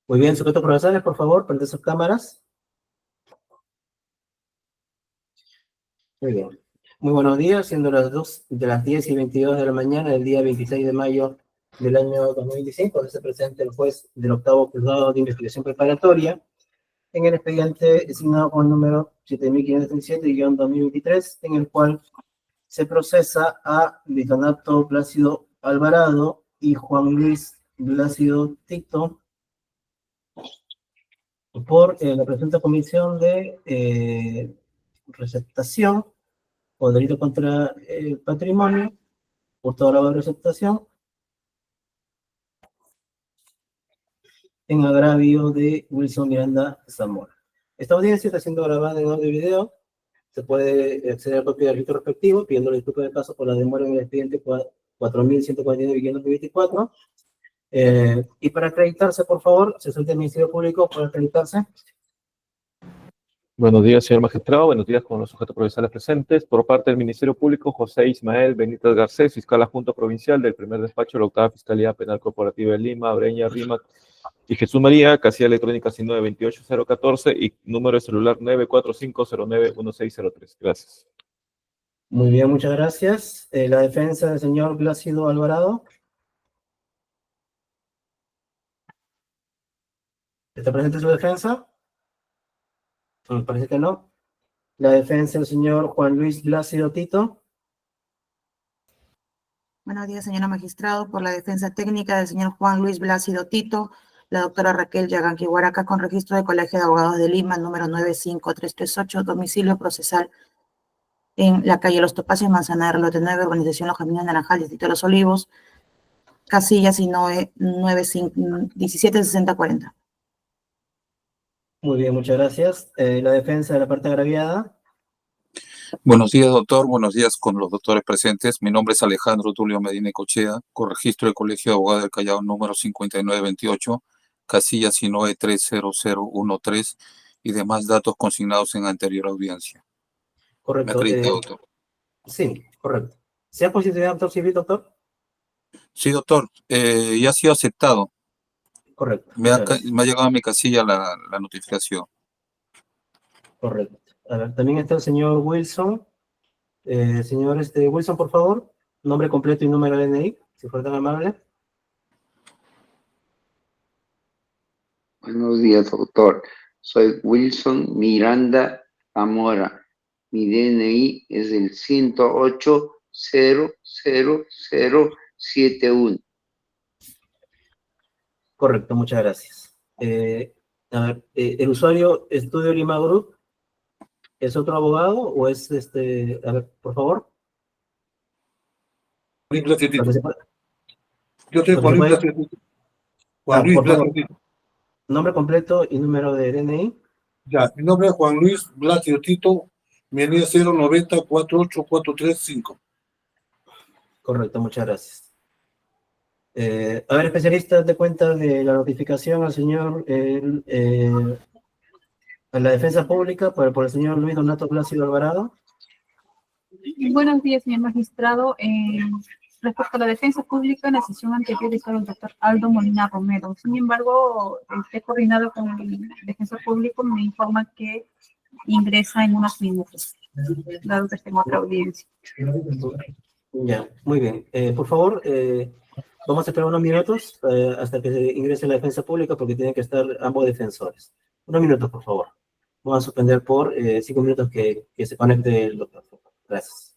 Muy bien, sujetos procesales, por favor, prende sus cámaras. Muy bien. Muy buenos días, siendo las 10:22 de la mañana del día 26 de mayo del año 2025, donde se presenta el juez del octavo juzgado de investigación preparatoria en el expediente designado con el número 7537-2023, en el cual se procesa a Luis Donato Plácido Alvarado y Juan Luis Plácido Tito por la presunta comisión de receptación o delito contra el patrimonio, hurto agravado de receptación, en agravio de Wilson Miranda Zamora. Esta audiencia está siendo grabada en audio y video. Se puede acceder a copia del registro respectivo, pidiendo disculpas de paso por la demora en el expediente 4149-24. Y para acreditarse, por favor, se solicita al Ministerio Público para acreditarse. Buenos días, señor magistrado. Buenos días con los sujetos procesales presentes. Por parte del Ministerio Público, José Ismael Benítez Garcés, fiscal adjunto provincial del primer despacho de la octava Fiscalía Penal Corporativa de Lima, Breña, Rímac y Jesús María, casilla electrónica 1928014 y número de celular 945091603. Gracias. Muy bien, muchas gracias. La defensa del señor Plácido Alvarado. ¿Está presente su defensa? Me parece que no. La defensa del señor Juan Luis Plácido Tito. Buenos días, señor magistrado. Por la defensa técnica del señor Juan Luis Plácido Tito, la doctora Raquel Yaganqui-Huaraca, con registro de Colegio de Abogados de Lima, número 95338, domicilio procesal en la calle Los Topacios, Manzanero, lote 9, urbanización Los Jardines Naranjal, distrito de Los Olivos, casilla SINOE 176040. Muy bien, muchas gracias. La defensa de la parte agraviada. Buenos días, doctor. Buenos días con los doctores presentes. Mi nombre es Alejandro Tulio Medina Cochea, con registro del Colegio de Abogados del Callao número 5928, casilla SINOE 30013 y demás datos consignados en anterior audiencia. Correcto. ¿Me acredita, doctor? Sí, correcto. ¿Se ha positivo actor civil, doctor? Sí, doctor. Ya ha sido aceptado. Correcto. Me ha llegado a mi casilla la notificación. Correcto. A ver, también está el señor Wilson. Señor Wilson, por favor, nombre completo y número de DNI, si fuera tan amable. Buenos días, doctor. Soy Wilson Miranda Zamora. Mi DNI es el 108-00071. Correcto, muchas gracias. A ver, ¿el usuario Estudio Lima Group es otro abogado o es a ver, por favor? Juan Luis Plácido Tito. Participa- Yo soy Juan Luis Plácido Tito. Juan Luis por favor, Plácido Tito. nombre completo y número de DNI. Ya, mi nombre es Juan Luis Plácido Tito, mi NIE 090-48435. Correcto, muchas gracias. A ver, especialistas de cuenta de la notificación al señor, a la defensa pública por el señor Luis Donato Plácido Alvarado. Buenos días, señor magistrado. Respecto a la defensa pública, en la sesión anterior estaba el doctor Aldo Molina Romero. Sin embargo, he coordinado con el defensor público, me informa que ingresa en unos minutos, dado que tengo otra audiencia. Ya, muy bien. Por favor, vamos a esperar unos minutos hasta que ingrese la defensa pública porque tienen que estar ambos defensores. Unos minutos, por favor. Vamos a suspender por 5 minutos que se conecte el doctor. Gracias.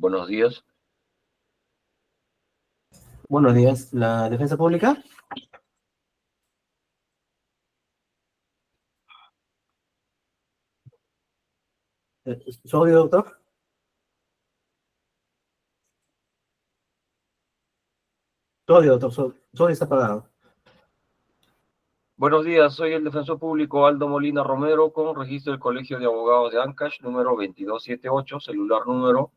Buenos días. Buenos días. ¿La defensa pública? ¿Su audio, doctor? Todo, doctor, todo está pagado. Buenos días, soy el defensor público Aldo Molina Romero con registro del Colegio de Abogados de Ancash, número 2278, celular número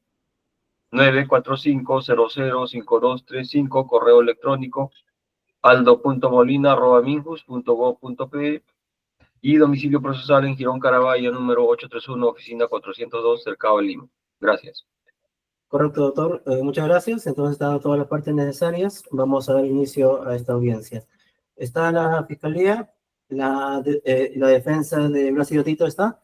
945005235, correo electrónico aldo.molina@minjus.gov.pe y domicilio procesal en Girón Caravaggio, número 831, oficina 402, Cercado de Lima. Gracias. Correcto, doctor. Muchas gracias. Entonces, dado todas las partes necesarias, vamos a dar inicio a esta audiencia. ¿Está la fiscalía? ¿La defensa de Blasio Tito está?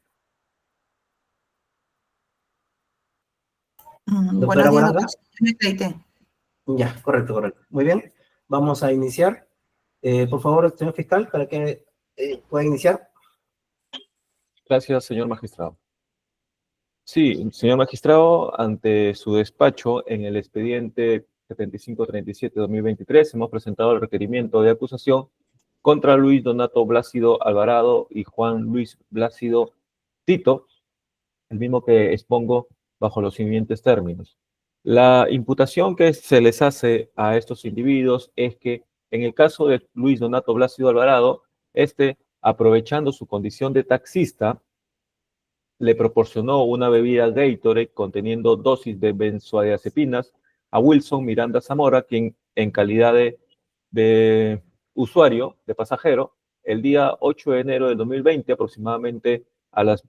Doctora Buenos días, Guaranga. doctor. Me acredité. Ya, correcto. Muy bien. Vamos a iniciar. Por favor, señor fiscal, para que pueda iniciar. Gracias, señor magistrado. Sí, señor magistrado, ante su despacho en el expediente 7537-2023 hemos presentado el requerimiento de acusación contra Luis Donato Blácido Alvarado y Juan Luis Blácido Tito, el mismo que expongo bajo los siguientes términos. La imputación que se les hace a estos individuos es que en el caso de Luis Donato Blácido Alvarado, aprovechando su condición de taxista, le proporcionó una bebida Gatorade conteniendo dosis de benzodiazepinas a Wilson Miranda Zamora, quien en calidad de usuario, de pasajero, el día 8 de enero del 2020, aproximadamente a las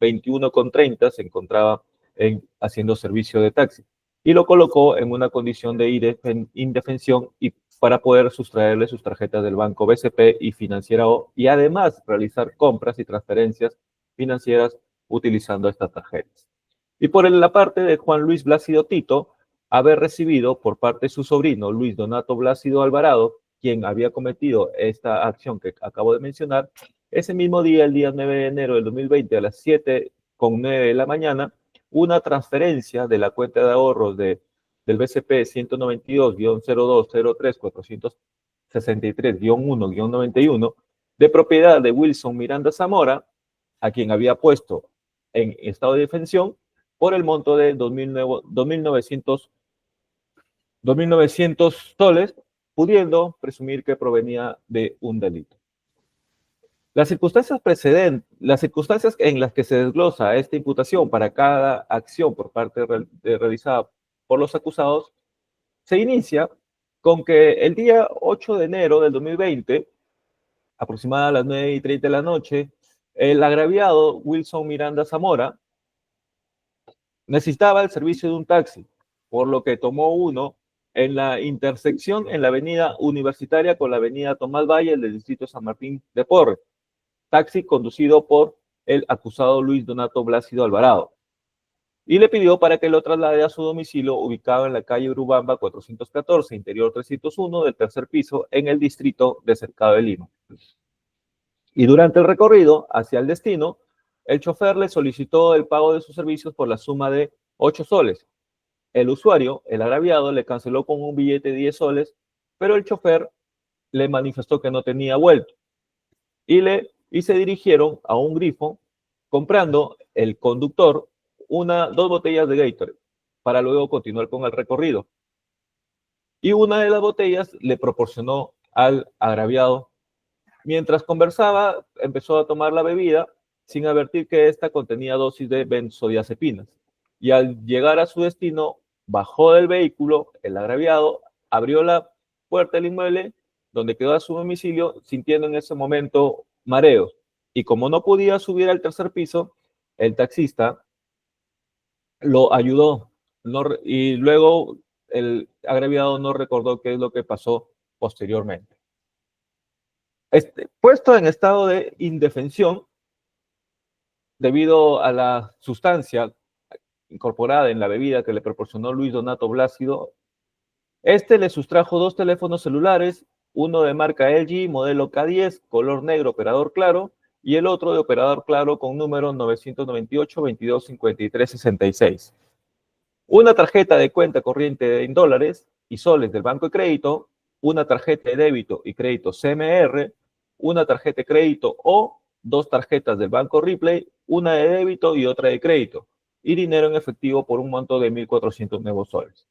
21:30, se encontraba haciendo servicio de taxi y lo colocó en una condición de indefensión y para poder sustraerle sus tarjetas del banco BCP y Financiera O y además realizar compras y transferencias financieras utilizando estas tarjetas. Y por la parte de Juan Luis Blácido Tito, haber recibido por parte de su sobrino Luis Donato Blácido Alvarado, quien había cometido esta acción que acabo de mencionar, ese mismo día, el día 9 de enero del 2020, a las 7:09 de la mañana, una transferencia de la cuenta de ahorros del BCP 192-0203-463-1-91 de propiedad de Wilson Miranda Zamora, a quien había puesto en estado de defensión por el monto de 2.900 soles, pudiendo presumir que provenía de un delito. Las circunstancias en las que se desglosa esta imputación para cada acción por parte realizada por los acusados, se inicia con que el día 8 de enero del 2020, aproximadamente a las 9:30 de la noche, el agraviado Wilson Miranda Zamora necesitaba el servicio de un taxi, por lo que tomó uno en la intersección en la avenida Universitaria con la avenida Tomás Valle del distrito San Martín de Porres, taxi conducido por el acusado Luis Donato Blácido Alvarado, y le pidió para que lo traslade a su domicilio ubicado en la calle Urubamba 414, interior 301 del tercer piso en el distrito de Cercado de Lima. Y durante el recorrido hacia el destino, el chofer le solicitó el pago de sus servicios por la suma de 8 soles. El usuario, el agraviado, le canceló con un billete de 10 soles, pero el chofer le manifestó que no tenía vuelto. Y se dirigieron a un grifo, comprando el conductor 2 botellas de Gatorade, para luego continuar con el recorrido. Y una de las botellas le proporcionó al agraviado. Mientras conversaba, empezó a tomar la bebida, sin advertir que esta contenía dosis de benzodiazepinas. Y al llegar a su destino, bajó del vehículo, el agraviado, abrió la puerta del inmueble, donde quedó a su domicilio, sintiendo en ese momento mareos. Y como no podía subir al tercer piso, el taxista lo ayudó. Y luego el agraviado no recordó qué es lo que pasó posteriormente. Puesto en estado de indefensión, debido a la sustancia incorporada en la bebida que le proporcionó Luis Donato Blácido, le sustrajo 2 teléfonos celulares, uno de marca LG, modelo K10, color negro, operador claro, y el otro de operador claro con número 998-2253-66. Una tarjeta de cuenta corriente en dólares y soles del Banco de Crédito, una tarjeta de débito y crédito CMR, una tarjeta de crédito o 2 tarjetas del Banco Ripley, una de débito y otra de crédito, y dinero en efectivo por un monto de 1.400 nuevos soles.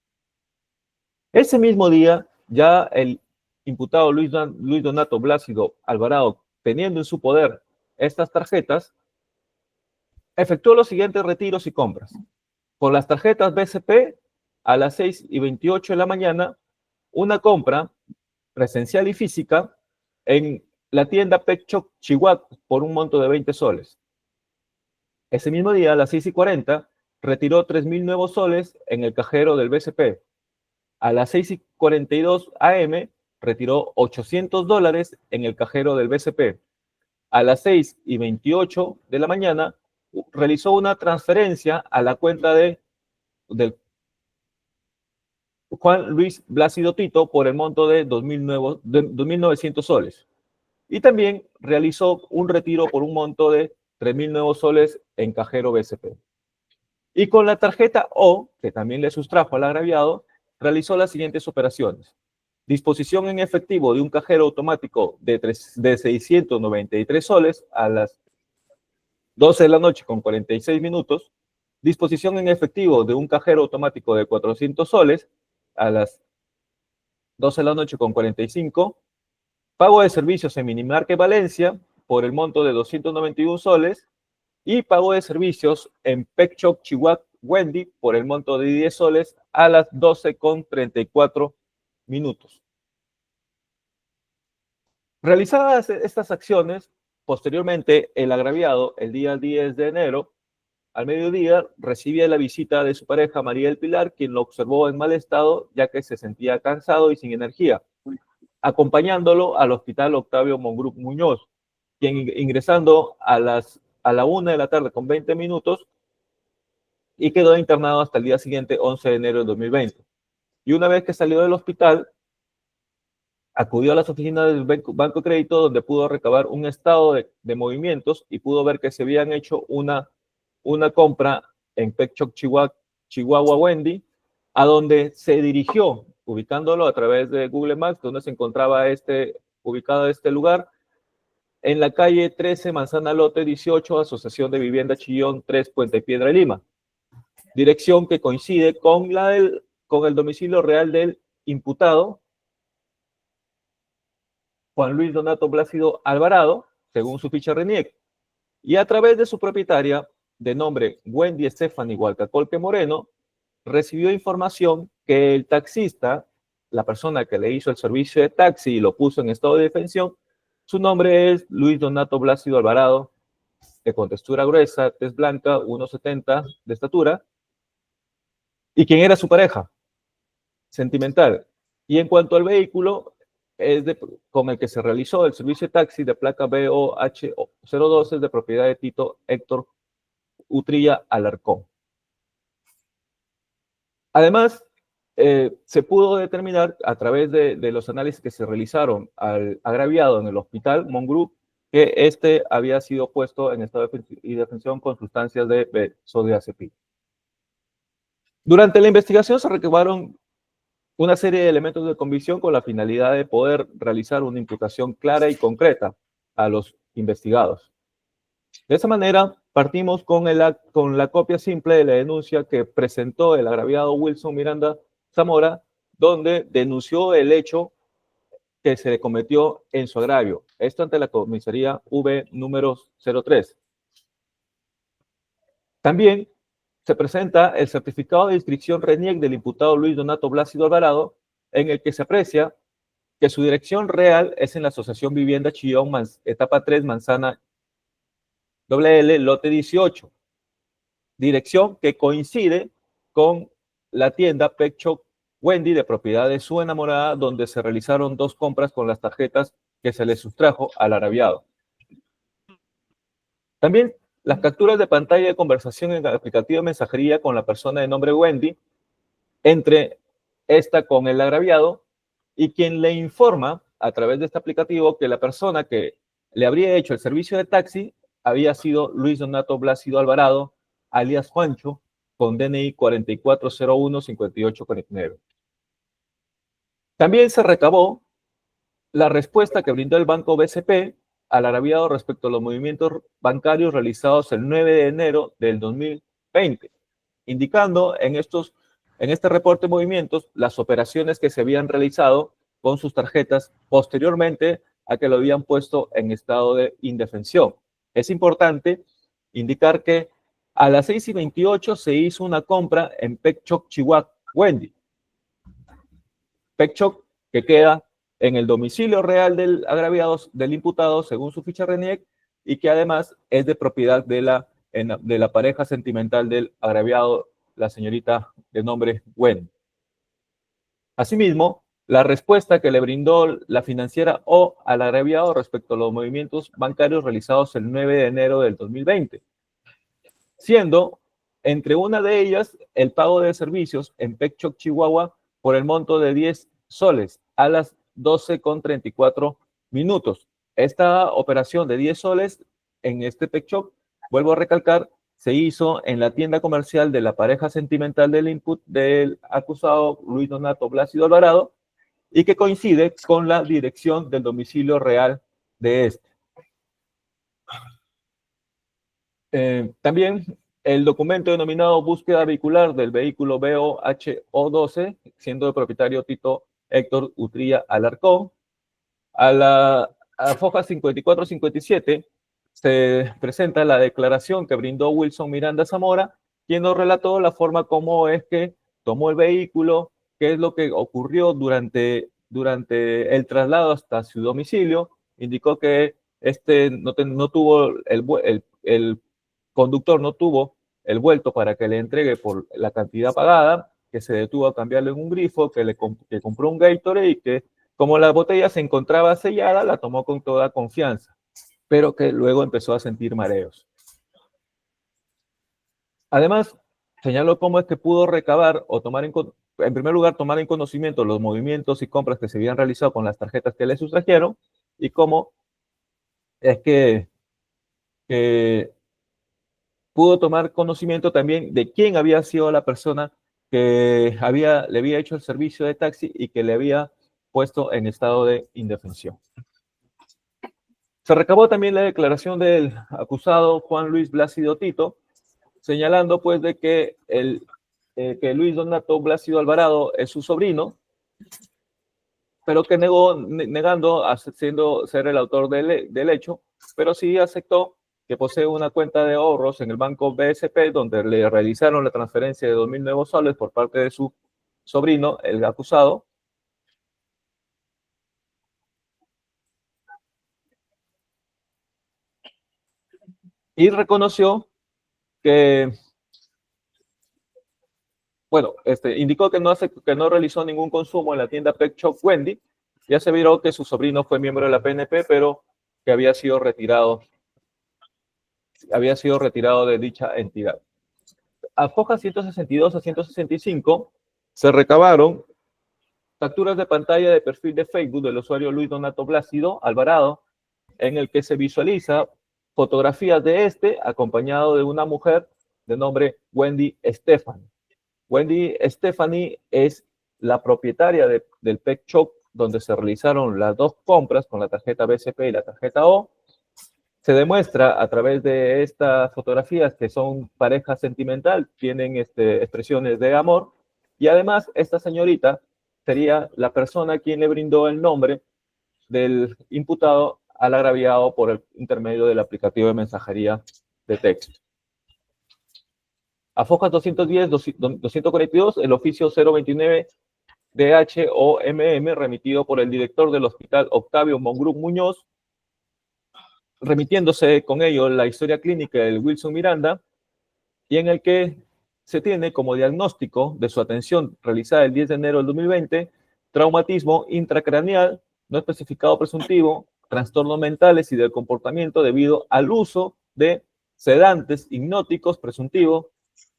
Ese mismo día, ya el imputado Luis Donato Blásido Alvarado, teniendo en su poder estas tarjetas, efectuó los siguientes retiros y compras. Por las tarjetas BCP, a las 6:28 de la mañana, una compra presencial y física en la tienda Pet Shop Chihuahua por un monto de 20 soles. Ese mismo día, a las 6:40, retiró 3.000 nuevos soles en el cajero del BCP. A las 6:42 AM, retiró $800 en el cajero del BCP. A las 6:28 de la mañana, realizó una transferencia a la cuenta del Juan Luis Blásido Tito por el monto de 2.900 soles. Y también realizó un retiro por un monto de 3.000 nuevos soles en cajero BCP. Y con la tarjeta O, que también le sustrajo al agraviado, realizó las siguientes operaciones. Disposición en efectivo de un cajero automático de 693 soles a las 12 de la noche con 46 minutos. Disposición en efectivo de un cajero automático de 400 soles a las 12 de la noche con 45. Pago de servicios en Minimarket Valencia por el monto de 291 soles. Y pago de servicios en Pet Shop Chihuahua Wendy por el monto de 10 soles a las 12 con 34 minutos. Realizadas estas acciones, posteriormente el agraviado, el día 10 de enero, al mediodía, recibía la visita de su pareja María del Pilar, quien lo observó en mal estado, ya que se sentía cansado y sin energía, acompañándolo al hospital Octavio Mongrú Muñoz, quien ingresando a la 1 de la tarde con 20 minutos y quedó internado hasta el día siguiente, 11 de enero de 2020. Y una vez que salió del hospital, acudió a las oficinas del Banco de Crédito, donde pudo recabar un estado de movimientos y pudo ver que se habían hecho una compra en Pet Shop Chihuahua Wendy, a donde se dirigió, ubicándolo a través de Google Maps, donde se encontraba ubicado este lugar, en la calle 13, Manzana Lote 18, Asociación de Vivienda Chillón 3, Puente Piedra, Lima. Dirección que coincide con el domicilio real del imputado, Juan Luis Donato Blásido Alvarado, según su ficha RENIEC. Y a través de su propietaria, de nombre Wendy Stephanie Hualcacolpe Moreno, recibió información que el taxista, la persona que le hizo el servicio de taxi y lo puso en estado de detención, su nombre es Luis Donato Blásido Alvarado, de contextura gruesa, tez blanca, 1,70 de estatura, y quien era su pareja sentimental. Y en cuanto al vehículo, con el que se realizó el servicio de taxi de placa BOH 012, de propiedad de Tito Héctor Utrilla Alarcón. Además, se pudo determinar a través de los análisis que se realizaron al agraviado en el hospital Mongrú que este había sido puesto en estado de indefensión con sustancias de benzodiazepina. Durante la investigación se recabaron una serie de elementos de convicción con la finalidad de poder realizar una imputación clara y concreta a los investigados. De esa manera, partimos con la copia simple de la denuncia que presentó el agraviado Wilson Miranda Zamora, donde denunció el hecho que se le cometió en su agravio. Esto ante la comisaría V número 03. También se presenta el certificado de inscripción RENIEC del imputado Luis Donato Blásido Alvarado, en el que se aprecia que su dirección real es en la Asociación Vivienda Chillón, etapa 3, Manzana LL, lote 18. Dirección que coincide con la tienda Pet Shop Wendy, de propiedad de su enamorada, donde se realizaron 2 compras con las tarjetas que se le sustrajo al agraviado. También las capturas de pantalla de conversación en el aplicativo de mensajería con la persona de nombre Wendy, entre esta con el agraviado, y quien le informa a través de este aplicativo que la persona que le habría hecho el servicio de taxi había sido Luis Donato Blásido Alvarado, alias Juancho, con DNI 4401-5849. También se recabó la respuesta que brindó el Banco BCP al agraviado respecto a los movimientos bancarios realizados el 9 de enero del 2020, indicando en en este reporte de movimientos las operaciones que se habían realizado con sus tarjetas posteriormente a que lo habían puesto en estado de indefensión. Es importante indicar que a las 6:28 se hizo una compra en Pekchok Chihuahua Wendy. Pekchok, que queda en el domicilio real del agraviado, del imputado, según su ficha RENIEC, y que además es de propiedad de la pareja sentimental del agraviado, la señorita de nombre Wendy. Asimismo, la respuesta que le brindó la financiera O al agraviado respecto a los movimientos bancarios realizados el 9 de enero del 2020, siendo entre una de ellas el pago de servicios en Pekchok, Chihuahua, por el monto de 10 soles a las 12:34 minutos. Esta operación de 10 soles en este Pekchok, vuelvo a recalcar, se hizo en la tienda comercial de la pareja sentimental del acusado Luis Donato Blácido Alvarado, y que coincide con la dirección del domicilio real de este. También el documento denominado búsqueda vehicular del vehículo BOHO12, siendo de propietario Tito Héctor Utrilla Alarcón. A foja 54-57 se presenta la declaración que brindó Wilson Miranda Zamora, quien nos relató la forma como es que tomó el vehículo, qué es lo que ocurrió durante el traslado hasta su domicilio. Indicó que no tuvo el conductor no tuvo el vuelto para que le entregue por la cantidad pagada, que se detuvo a cambiarle en un grifo, que compró un Gatorade y que, como la botella se encontraba sellada, la tomó con toda confianza, pero que luego empezó a sentir mareos. Además, señaló cómo es que pudo recabar o en primer lugar, tomar en conocimiento los movimientos y compras que se habían realizado con las tarjetas que le sustrajeron, y cómo es que pudo tomar conocimiento también de quién había sido la persona que le había hecho el servicio de taxi y que le había puesto en estado de indefensión. Se recabó también la declaración del acusado Juan Luis Blácido Tito, señalando pues de que que Luis Donato Blácido Alvarado es su sobrino, pero que negando siendo ser el autor del hecho, pero sí aceptó que posee una cuenta de ahorros en el banco BSP, donde le realizaron la transferencia de 2.000 nuevos soles por parte de su sobrino, el acusado. Y reconoció que, bueno, indicó que no realizó ningún consumo en la tienda Pekchok Wendy. Ya se vio que su sobrino fue miembro de la PNP, pero que había sido retirado de dicha entidad. A fojas 162 a 165 se recabaron capturas de pantalla de perfil de Facebook del usuario Luis Donato Blácido Alvarado, en el que se visualiza fotografías de acompañado de una mujer de nombre Wendy Stephanie. Wendy Stephanie es la propietaria del Pekchok, donde se realizaron las dos compras con la tarjeta BCP y la tarjeta O. Se demuestra a través de estas fotografías que son pareja sentimental, tienen expresiones de amor, y además esta señorita sería la persona quien le brindó el nombre del imputado al agraviado por el intermedio del aplicativo de mensajería de texto. A fojas 210-242, el oficio 029 DHOMM remitido por el director del hospital Octavio Mongrú Muñoz, remitiéndose con ello la historia clínica del Wilson Miranda, y en el que se tiene como diagnóstico de su atención realizada el 10 de enero del 2020, traumatismo intracraneal, no especificado presuntivo, trastornos mentales y del comportamiento debido al uso de sedantes hipnóticos presuntivo,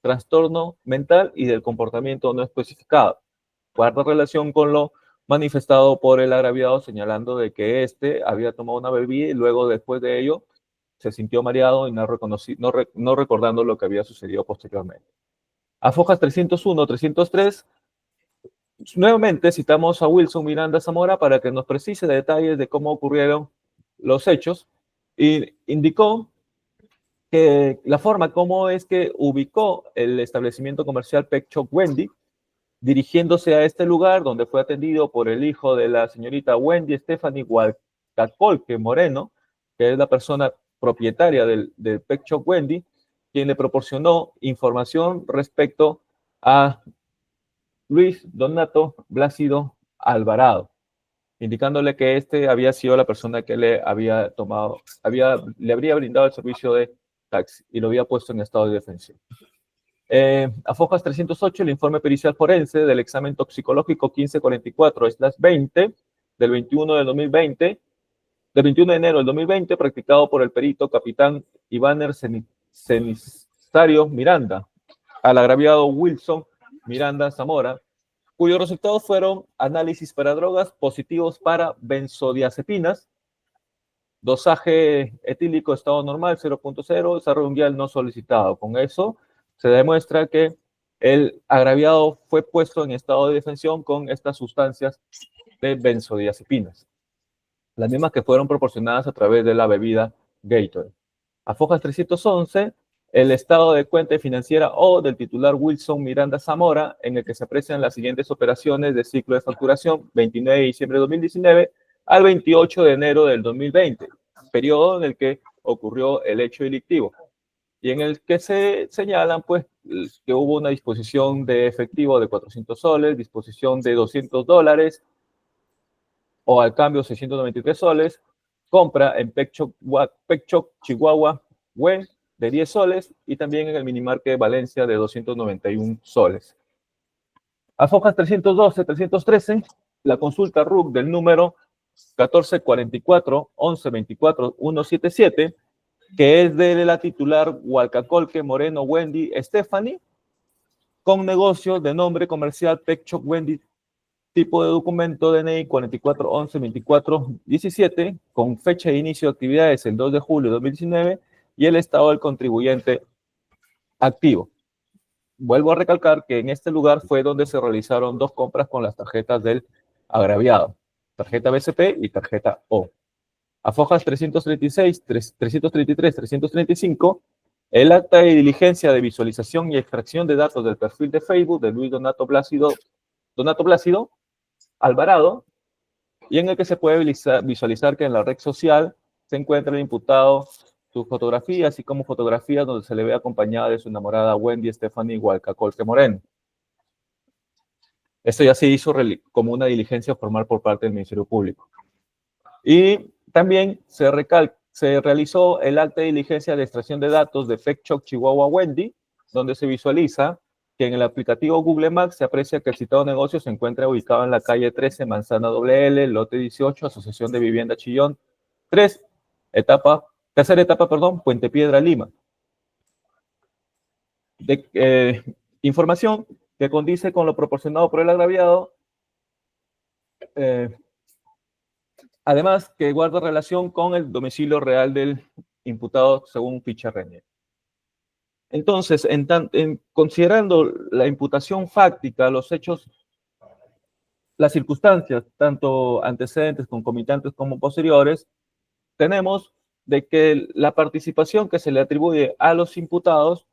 trastorno mental y del comportamiento no especificado. Guarda relación con lo manifestado por el agraviado, señalando de que había tomado una bebida y luego, después de ello, se sintió mareado y no recordando lo que había sucedido posteriormente. A fojas 301, 303, nuevamente citamos a Wilson Miranda Zamora para que nos precise detalles de cómo ocurrieron los hechos, y indicó que la forma como es que ubicó el establecimiento comercial Pekchok Wendy dirigiéndose a este lugar donde fue atendido por el hijo de la señorita Wendy Stephanie Hualcacolque Moreno, que es la persona propietaria del Pet Shop Wendy, quien le proporcionó información respecto a Luis Donato Blácido Alvarado, indicándole que este había sido la persona que le había brindado el servicio de taxi y lo había puesto en estado de detención. A fojas 308, el informe pericial forense del examen toxicológico 1544/20 del 21 de enero del 2020, practicado por el perito capitán Ivaner Cenizario Miranda, al agraviado Wilson Miranda Zamora, cuyos resultados fueron análisis para drogas positivos para benzodiazepinas, dosaje etílico estado normal 0.0, desarrollo mundial no solicitado. Con eso se demuestra que el agraviado fue puesto en estado de detención con estas sustancias de benzodiazepinas, las mismas que fueron proporcionadas a través de la bebida Gatorade. A fojas 311, el estado de cuenta financiera o del titular Wilson Miranda Zamora, en el que se aprecian las siguientes operaciones de ciclo de facturación 29 de diciembre de 2019 al 28 de enero del 2020, periodo en el que ocurrió el hecho delictivo, y en el que se señalan pues que hubo una disposición de efectivo de 400 soles, disposición de $200 o al cambio 693 soles, compra en Pet Shop Chihuahua Wen de 10 soles y también en el Minimarket Valencia de 291 soles. A fojas 312, 313, la consulta RUC del número 1444-1124-177, que es de la titular Hualcacolque Moreno Wendy Stephanie, con negocio de nombre comercial Pet Shop Wendy, tipo de documento DNI 44112417, con fecha de inicio de actividades el 2 de julio de 2019 y el estado del contribuyente activo. Vuelvo a recalcar que en este lugar fue donde se realizaron 2 compras con las tarjetas del agraviado, tarjeta BCP y tarjeta O. A fojas 336, 333, 335, el acta de diligencia de visualización y extracción de datos del perfil de Facebook de Luis Donato Blácido Alvarado, y en el que se puede visualizar que en la red social se encuentra el imputado, su fotografía, así como fotografías donde se le ve acompañada de su enamorada Wendy Stephanie Hualcacolque Moreno. Esto ya se hizo como una diligencia formal por parte del Ministerio Público. Y también se realizó el acta de diligencia de extracción de datos de Pet Shop Chihuahua Wendy, donde se visualiza que en el aplicativo Google Maps se aprecia que el citado negocio se encuentra ubicado en la calle 13, Manzana WL, lote 18, Asociación de Vivienda Chillón 3, tercera etapa, Puente Piedra, Lima. Información que condice con lo proporcionado por el agraviado, además que guarda relación con el domicilio real del imputado según ficha RENIEC. Entonces, considerando la imputación fáctica, los hechos, las circunstancias, tanto antecedentes, concomitantes como posteriores, tenemos de que la participación que se le atribuye a los imputados,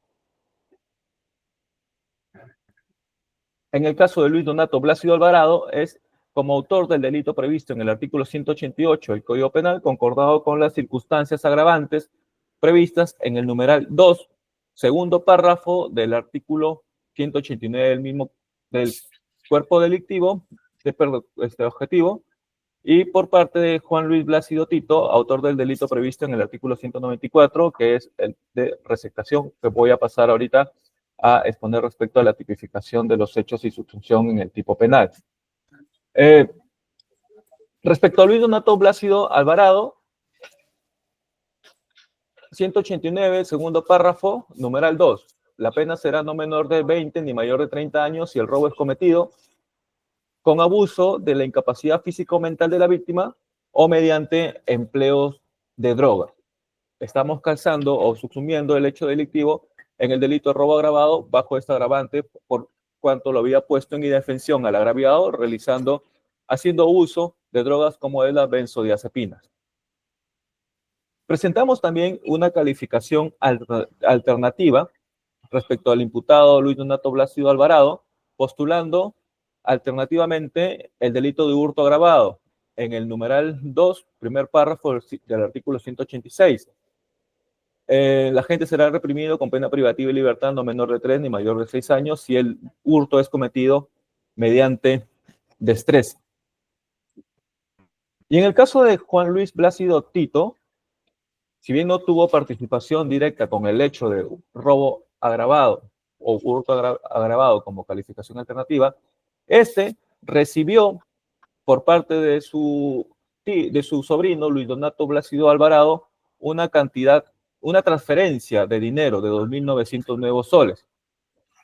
en el caso de Luis Donato Blácido Alvarado, es como autor del delito previsto en el artículo 188 del Código Penal, concordado con las circunstancias agravantes previstas en el numeral 2, segundo párrafo del artículo 189 del cuerpo delictivo, objetivo, y por parte de Juan Luis Blácido Tito, autor del delito previsto en el artículo 194, que es el de receptación, que voy a pasar ahorita a exponer respecto a la tipificación de los hechos y su función en el tipo penal. Respecto a Luis Donato Blácido Alvarado, 189, segundo párrafo, numeral 2. La pena será no menor de 20 ni mayor de 30 años si el robo es cometido con abuso de la incapacidad física o mental de la víctima o mediante empleos de droga. Estamos calzando o subsumiendo el hecho delictivo en el delito de robo agravado bajo esta agravante por cuanto lo había puesto en indefensión al agraviado haciendo uso de drogas como es las benzodiazepinas. Presentamos también una calificación alternativa respecto al imputado Luis Donato Blácido Alvarado, postulando alternativamente el delito de hurto agravado en el numeral 2, primer párrafo del artículo 186. El agente será reprimido con pena privativa de libertad no menor de 3 ni mayor de 6 años si el hurto es cometido mediante destreza. Y en el caso de Juan Luis Blásido Tito, si bien no tuvo participación directa con el hecho de robo agravado o hurto agravado como calificación alternativa, este recibió por parte de su sobrino Luis Donato Blásido Alvarado una transferencia de dinero de 2.900 nuevos soles.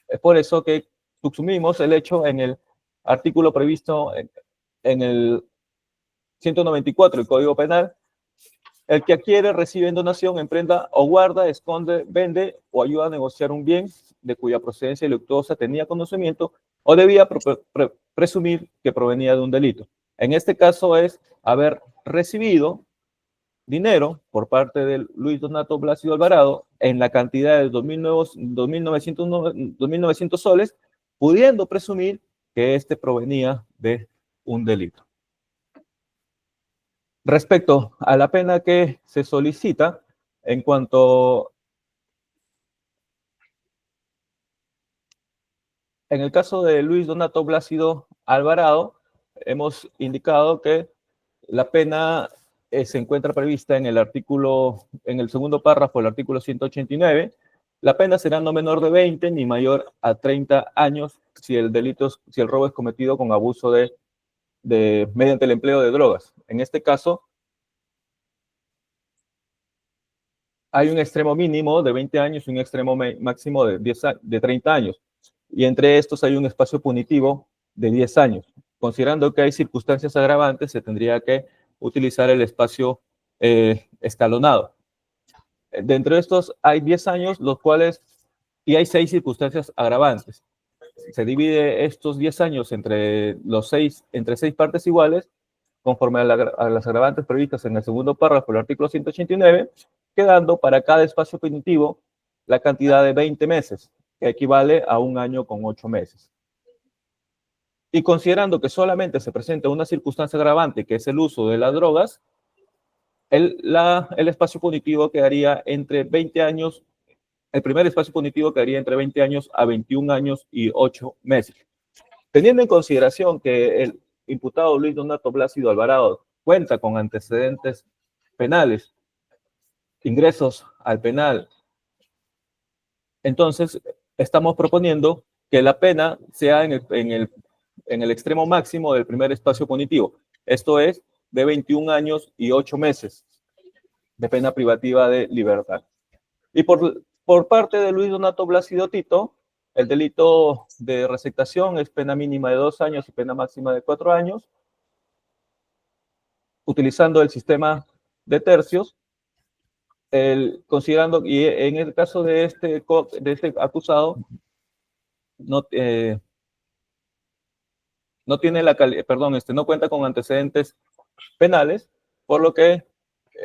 Es por eso que subsumimos el hecho en el artículo previsto en el 194 del Código Penal. El que adquiere, recibe en donación, emprenda o guarda, esconde, vende o ayuda a negociar un bien de cuya procedencia luctuosa tenía conocimiento o debía presumir que provenía de un delito. En este caso es haber recibido dinero por parte de Luis Donato Blásido Alvarado en la cantidad de 2.900 soles, pudiendo presumir que este provenía de un delito. Respecto a la pena que se solicita, en cuanto en el caso de Luis Donato Blásido Alvarado, hemos indicado que la pena se encuentra prevista en el segundo párrafo del artículo 189. La pena será no menor de 20 ni mayor a 30 años si el robo es cometido con abuso mediante el empleo de drogas. En este caso, hay un extremo mínimo de 20 años y un extremo máximo de 30 años. Y entre estos hay un espacio punitivo de 10 años. Considerando que hay circunstancias agravantes, se tendría que utilizar el espacio escalonado. Dentro de estos hay 10 años, y hay 6 circunstancias agravantes. Se divide estos 10 años entre 6 partes iguales, conforme a las agravantes previstas en el segundo párrafo del artículo 189, quedando para cada espacio punitivo la cantidad de 20 meses, que equivale a 1 año con 8 meses. Y considerando que solamente se presenta una circunstancia agravante, que es el uso de las drogas, el espacio punitivo quedaría entre 20 años, el primer espacio punitivo quedaría entre 20 años a 21 años y 8 meses. Teniendo en consideración que el imputado Luis Donato Blásido Alvarado cuenta con antecedentes penales, ingresos al penal, entonces estamos proponiendo que la pena sea en el extremo máximo del primer espacio punitivo. Esto es de 21 años y 8 meses de pena privativa de libertad. Y por parte de Luis Donato Blásido Tito, el delito de receptación es pena mínima de 2 años y pena máxima de 4 años. Utilizando el sistema de tercios, considerando, y en el caso de este acusado, no cuenta con antecedentes penales, por lo que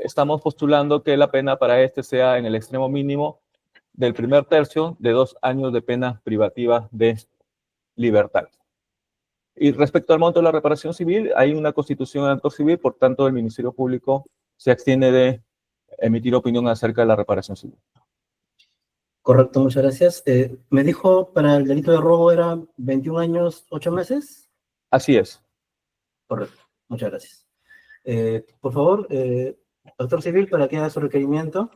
estamos postulando que la pena para este sea en el extremo mínimo del primer tercio de 2 años de pena privativa de libertad. Y respecto al monto de la reparación civil, hay una constitución de acto civil, por tanto el Ministerio Público se abstiene de emitir opinión acerca de la reparación civil. Correcto, muchas gracias. Me dijo para el delito de robo era 21 años, 8 meses. Así es. Correcto, muchas gracias. Por favor, doctor Civil, para que haga su requerimiento.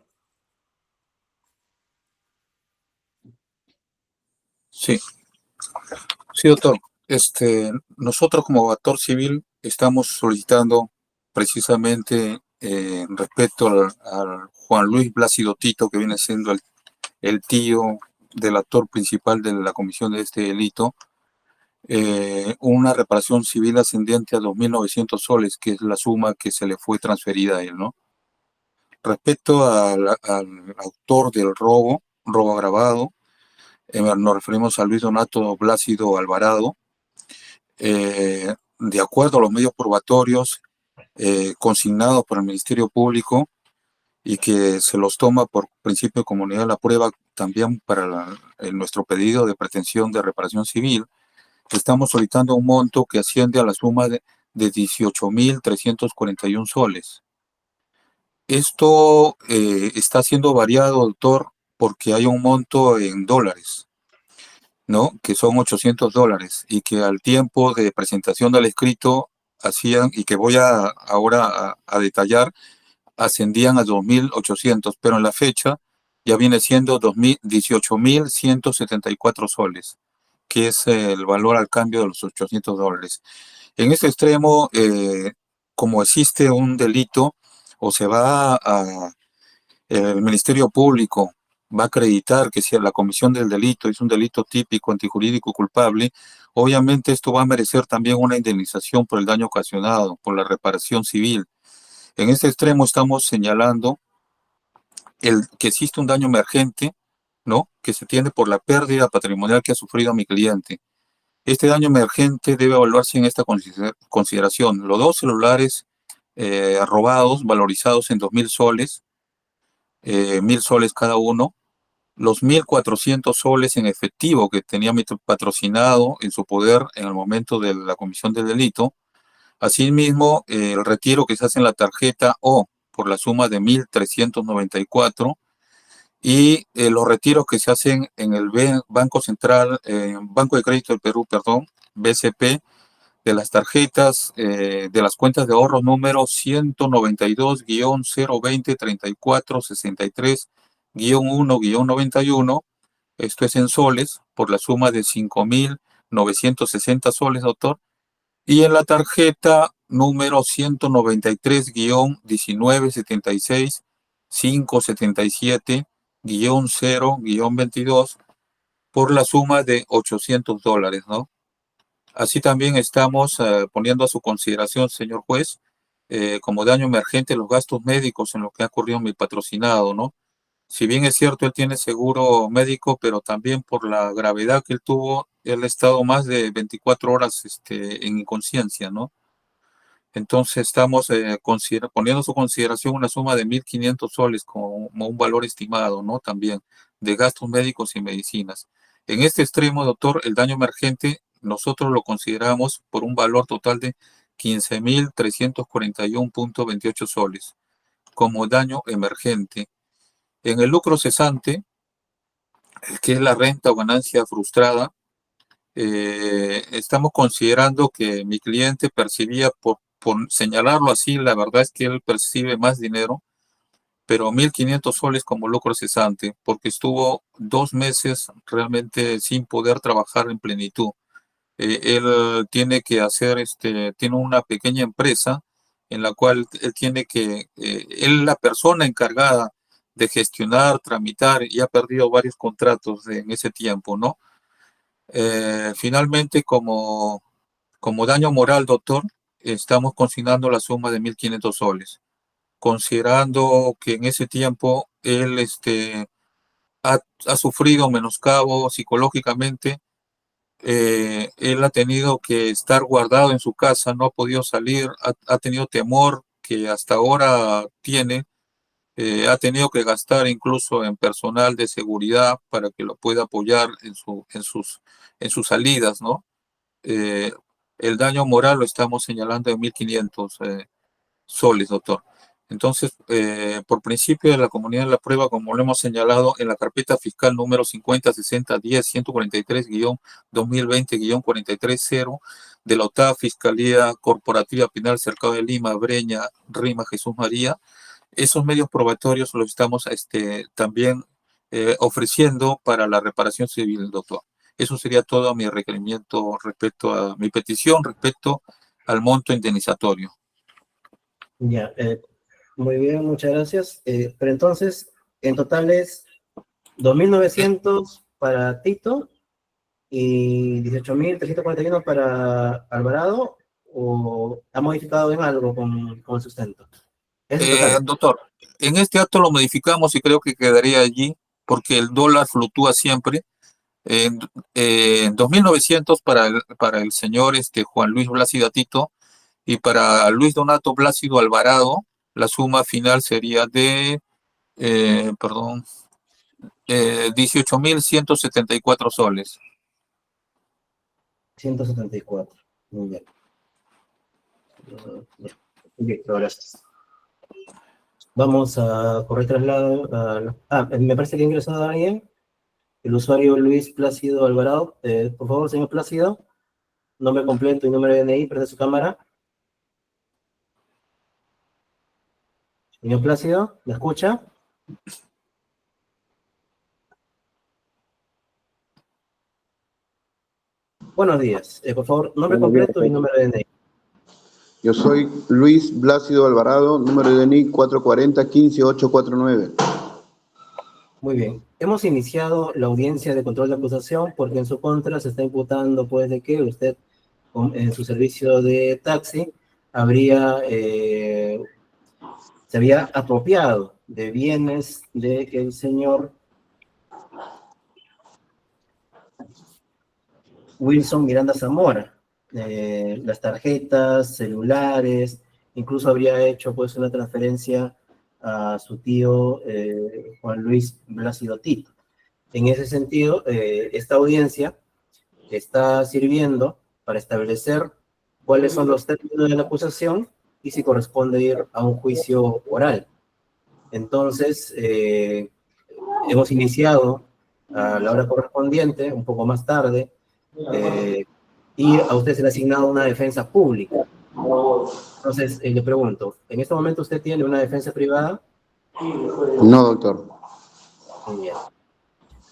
Sí. Sí, doctor. Nosotros como actor civil estamos solicitando precisamente respecto al Juan Luis Blásido Tito, que viene siendo el tío del actor principal de la comisión de este delito, una reparación civil ascendiente a 2.900 soles, que es la suma que se le fue transferida a él, ¿no? Respecto al autor del robo agravado, nos referimos a Luis Donato Blásido Alvarado. De acuerdo a los medios probatorios consignados por el Ministerio Público y que se los toma por principio de comunidad de la prueba también para nuestro pedido de pretensión de reparación civil, estamos solicitando un monto que asciende a la suma de 18.341 soles. Esto está siendo variado, doctor, porque hay un monto en dólares, ¿no? Que son $800 y que al tiempo de presentación del escrito hacían, y que voy ahora a detallar, ascendían a 2.800, pero en la fecha ya viene siendo 18.174 soles, que es el valor al cambio de los $800. En este extremo, como existe un delito, o se va el Ministerio Público va a acreditar que si la comisión del delito es un delito típico, antijurídico, culpable, obviamente esto va a merecer también una indemnización por el daño ocasionado, por la reparación civil. En este extremo estamos señalando que existe un daño emergente, ¿no? Que se tiene por la pérdida patrimonial que ha sufrido mi cliente. Este daño emergente debe evaluarse en esta consideración. Los 2 celulares robados, valorizados en 2.000 soles, 1.000 soles cada uno, los 1.400 soles en efectivo que tenía mi patrocinado en su poder en el momento de la comisión del delito. Asimismo, el retiro que se hace en la tarjeta O por la suma de 1.394 y los retiros que se hacen en el Banco Central, Banco de Crédito del Perú, perdón, BCP, de las tarjetas de las cuentas de ahorro número 192-020-34-63-1-91, esto es en soles, por la suma de 5.960 soles, doctor, y en la tarjeta número 193-16-577-0-22, por la suma de $800, ¿no? Así también estamos poniendo a su consideración, señor juez, como daño emergente los gastos médicos en lo que ha ocurrido en mi patrocinado, ¿no? Si bien es cierto, él tiene seguro médico, pero también por la gravedad que él tuvo, él ha estado más de 24 horas en inconsciencia, ¿no? Entonces estamos poniendo a su consideración una suma de 1.500 soles como un valor estimado, ¿no? También de gastos médicos y medicinas. En este extremo, doctor, el daño emergente nosotros lo consideramos por un valor total de 15.341.28 soles como daño emergente. En el lucro cesante, que es la renta o ganancia frustrada, estamos considerando que mi cliente percibía, por señalarlo así, la verdad es que él percibe más dinero, pero 1.500 soles como lucro cesante, porque estuvo 2 meses realmente sin poder trabajar en plenitud. Él tiene que hacer, tiene una pequeña empresa en la cual él tiene que, él la persona encargada de gestionar, tramitar, y ha perdido varios contratos en ese tiempo, ¿no? Finalmente, como daño moral, doctor, estamos consignando la suma de 1.500 soles, considerando que en ese tiempo él ha sufrido menoscabo psicológicamente. Él ha tenido que estar guardado en su casa, no ha podido salir, ha tenido temor que hasta ahora tiene, ha tenido que gastar incluso en personal de seguridad para que lo pueda apoyar en sus salidas, ¿no? El daño moral lo estamos señalando en 1.500 soles, doctor. Entonces, por principio de la comunidad de la prueba, como lo hemos señalado en la carpeta fiscal número 506010-143-2020-430 de la octava Fiscalía Corporativa Penal Cercado de Lima, Breña, Rima, Jesús María, esos medios probatorios los estamos también ofreciendo para la reparación civil, doctor. Eso sería todo mi requerimiento respecto a mi petición, respecto al monto indemnizatorio. Ya, muy bien, muchas gracias. Pero entonces, en total es 2.900 para Tito y 18.341 para Alvarado, ¿o ha modificado en algo con el sustento? Es el total. Doctor, en este acto lo modificamos y creo que quedaría allí porque el dólar fluctúa siempre. En 2.900 para el señor Juan Luis Blásido Tito, y para Luis Donato Blásido Alvarado la suma final sería de 18.174 soles. 174. Muy bien. Bien, gracias. Vamos a correr traslado. Me parece que ha ingresado alguien. El usuario Luis Plácido Alvarado. Por favor, señor Plácido, nombre completo y número de DNI, prende su cámara. Señor Plácido, ¿me escucha? Buenos días. Por favor, nombre completo y número de DNI. Yo soy Luis Blácido Alvarado, número de DNI 440-15849. Muy bien. Hemos iniciado la audiencia de control de acusación porque en su contra se está imputando, pues, de que usted, en su servicio de taxi, se había apropiado de bienes de el señor Wilson Miranda Zamora. Las tarjetas, celulares, incluso habría hecho, pues, una transferencia a su tío Juan Luis Blácido Tito. En ese sentido, esta audiencia está sirviendo para establecer cuáles son los términos de la acusación y si corresponde ir a un juicio oral. Entonces, hemos iniciado a la hora correspondiente, un poco más tarde, y a usted se le ha asignado una defensa pública. Entonces, le pregunto, ¿en este momento usted tiene una defensa privada? No, doctor. Muy bien.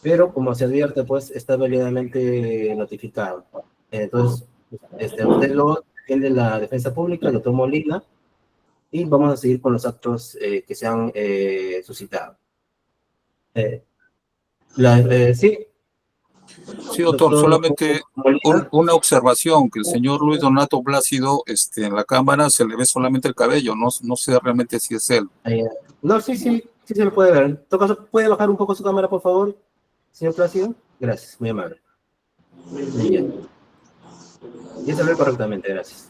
Pero, como se advierte, pues, está válidamente notificado. Entonces, usted lo defiende la defensa pública, el doctor Molina, y vamos a seguir con los actos que se han suscitado. Sí. Sí, doctor, solamente una observación, que el señor Luis Donato Blácido, en la cámara se le ve solamente el cabello, no sé realmente si es él. No, sí se le puede ver. En todo caso, ¿puede bajar un poco su cámara, por favor, señor Plácido? Gracias, muy amable. Muy bien. Ya se ve correctamente, gracias.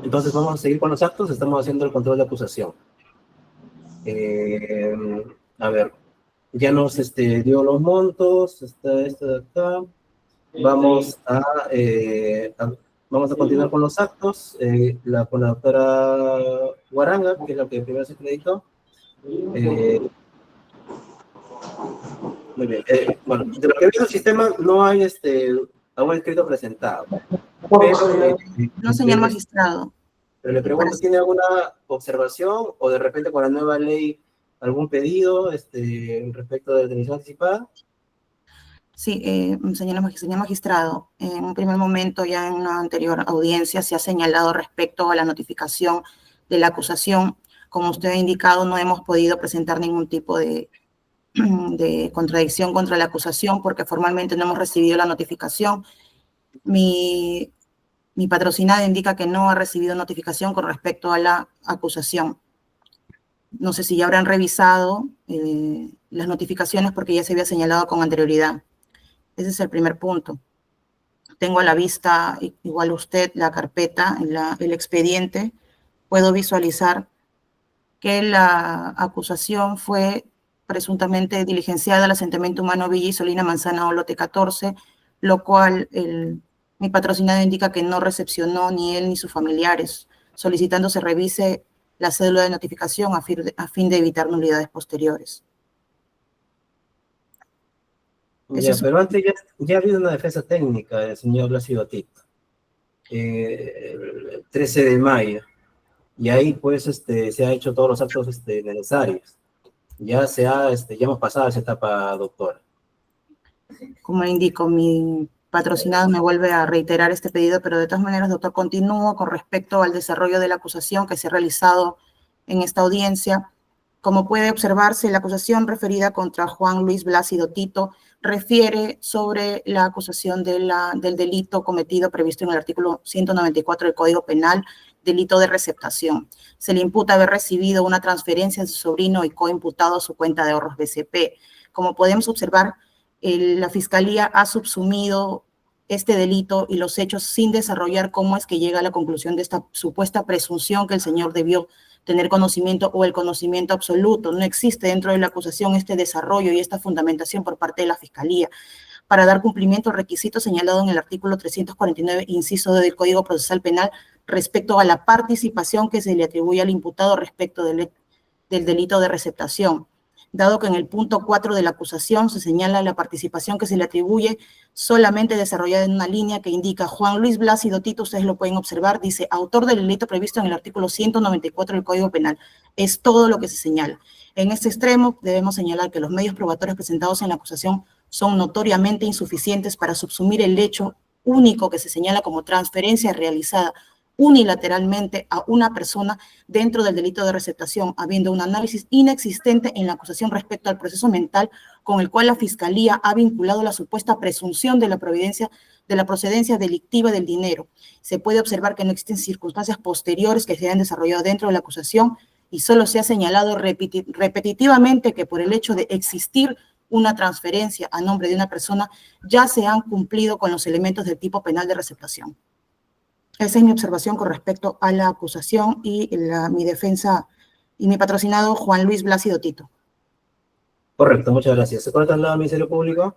Entonces vamos a seguir con los actos, estamos haciendo el control de acusación. A ver, ya nos dio los montos, está esto de acá. Vamos a continuar con los actos, con la doctora Guaranga, que es la que primero se acreditó. Muy bien. Bueno, de lo que veo en el sistema no hay algún escrito presentado. Pero, No, señor magistrado. pero le pregunto, ¿tiene alguna observación o de repente con la nueva ley algún pedido respecto de la detención anticipada? Sí, señor magistrado, en un primer momento, ya en una anterior audiencia, se ha señalado respecto a la notificación de la acusación. Como usted ha indicado, no hemos podido presentar ningún tipo de contradicción contra la acusación porque formalmente no hemos recibido la notificación. Mi patrocinada indica que no ha recibido notificación con respecto a la acusación. No sé si ya habrán revisado las notificaciones porque ya se había señalado con anterioridad. Ese es el primer punto. Tengo a la vista, igual usted, la carpeta, el expediente. Puedo visualizar que la acusación fue presuntamente diligenciada al asentamiento humano Villa Isolina Manzana Lote 14, lo cual mi patrocinado indica que no recepcionó ni él ni sus familiares, solicitando se revise la cédula de notificación a fin de evitar nulidades posteriores. Ya, pero antes ya ha habido una defensa técnica del señor Blácido Tito, 13 de mayo, y ahí pues se ha hecho todos los actos necesarios. Ya hemos pasado esa etapa, doctora. Como indico, mi patrocinado me vuelve a reiterar este pedido, pero de todas maneras, doctor, continúo con respecto al desarrollo de la acusación que se ha realizado en esta audiencia. Como puede observarse, la acusación referida contra Juan Luis Blácido Tito refiere sobre la acusación del delito cometido previsto en el artículo 194 del Código Penal, delito de receptación. Se le imputa haber recibido una transferencia de su sobrino y coimputado a su cuenta de ahorros BCP. Como podemos observar, la Fiscalía ha subsumido este delito y los hechos sin desarrollar cómo es que llega a la conclusión de esta supuesta presunción que el señor debió tener conocimiento o el conocimiento absoluto. No existe dentro de la acusación este desarrollo y esta fundamentación por parte de la Fiscalía. para dar cumplimiento al requisito señalado en el artículo 349, inciso D del Código Procesal Penal, respecto a la participación que se le atribuye al imputado respecto del delito de receptación. Dado que en el punto 4 de la acusación se señala la participación que se le atribuye solamente desarrollada en una línea que indica Juan Luis Blácido Tito, ustedes lo pueden observar, dice autor del delito previsto en el artículo 194 del Código Penal. Es todo lo que se señala. En este extremo debemos señalar que los medios probatorios presentados en la acusación son notoriamente insuficientes para subsumir el hecho único que se señala como transferencia realizada unilateralmente a una persona dentro del delito de receptación, habiendo un análisis inexistente en la acusación respecto al proceso mental con el cual la Fiscalía ha vinculado la supuesta presunción de la procedencia delictiva del dinero. Se puede observar que no existen circunstancias posteriores que se hayan desarrollado dentro de la acusación y solo se ha señalado repetitivamente que por el hecho de existir una transferencia a nombre de una persona ya se han cumplido con los elementos del tipo penal de receptación. Esa es mi observación con respecto a la acusación y mi defensa y mi patrocinado Juan Luis Blácido Tito. Correcto, muchas gracias. ¿Se puede trasladar al Ministerio Público?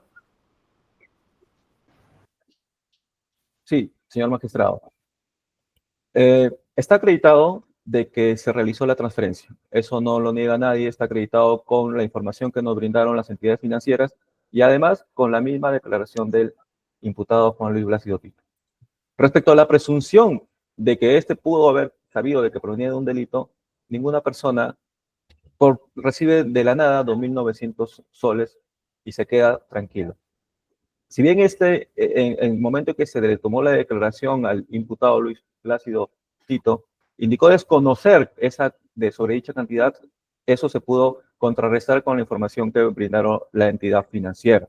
Sí, señor magistrado. Está acreditado de que se realizó la transferencia. Eso no lo niega nadie, está acreditado con la información que nos brindaron las entidades financieras y además con la misma declaración del imputado Juan Luis Blácido Tito. Respecto a la presunción de que éste pudo haber sabido de que provenía de un delito, ninguna persona recibe de la nada 2.900 soles y se queda tranquilo. Si bien en el momento que se le tomó la declaración al imputado Luis Blácido Tito, indicó desconocer sobre dicha cantidad, eso se pudo contrarrestar con la información que brindaron la entidad financiera.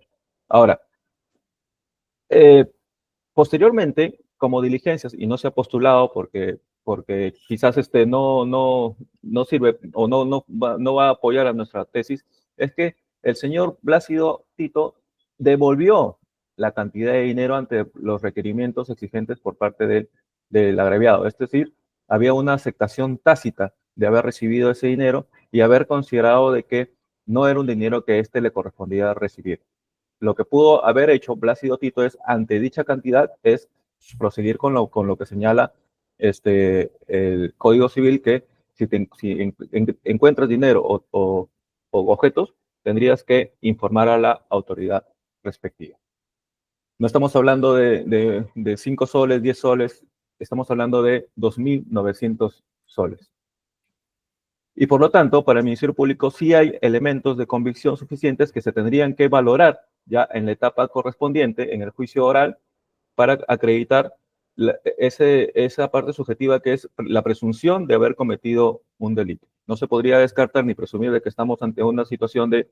Ahora, posteriormente, como diligencias, y no se ha postulado porque quizás no sirve o no va a apoyar a nuestra tesis, es que el señor Blácido Tito devolvió la cantidad de dinero ante los requerimientos exigentes por parte del agraviado. Es decir, había una aceptación tácita de haber recibido ese dinero y haber considerado de que no era un dinero que éste le correspondía recibir. Lo que pudo haber hecho Blácido Tito es, ante dicha cantidad, es proseguir con lo que señala el Código Civil, que si encuentras dinero o objetos, tendrías que informar a la autoridad respectiva. No estamos hablando de 5 soles, 10 soles, estamos hablando de 2.900 soles. Y por lo tanto, para el Ministerio Público sí hay elementos de convicción suficientes que se tendrían que valorar ya en la etapa correspondiente, en el juicio oral, para acreditar esa parte subjetiva que es la presunción de haber cometido un delito. No se podría descartar ni presumir de que estamos ante una situación de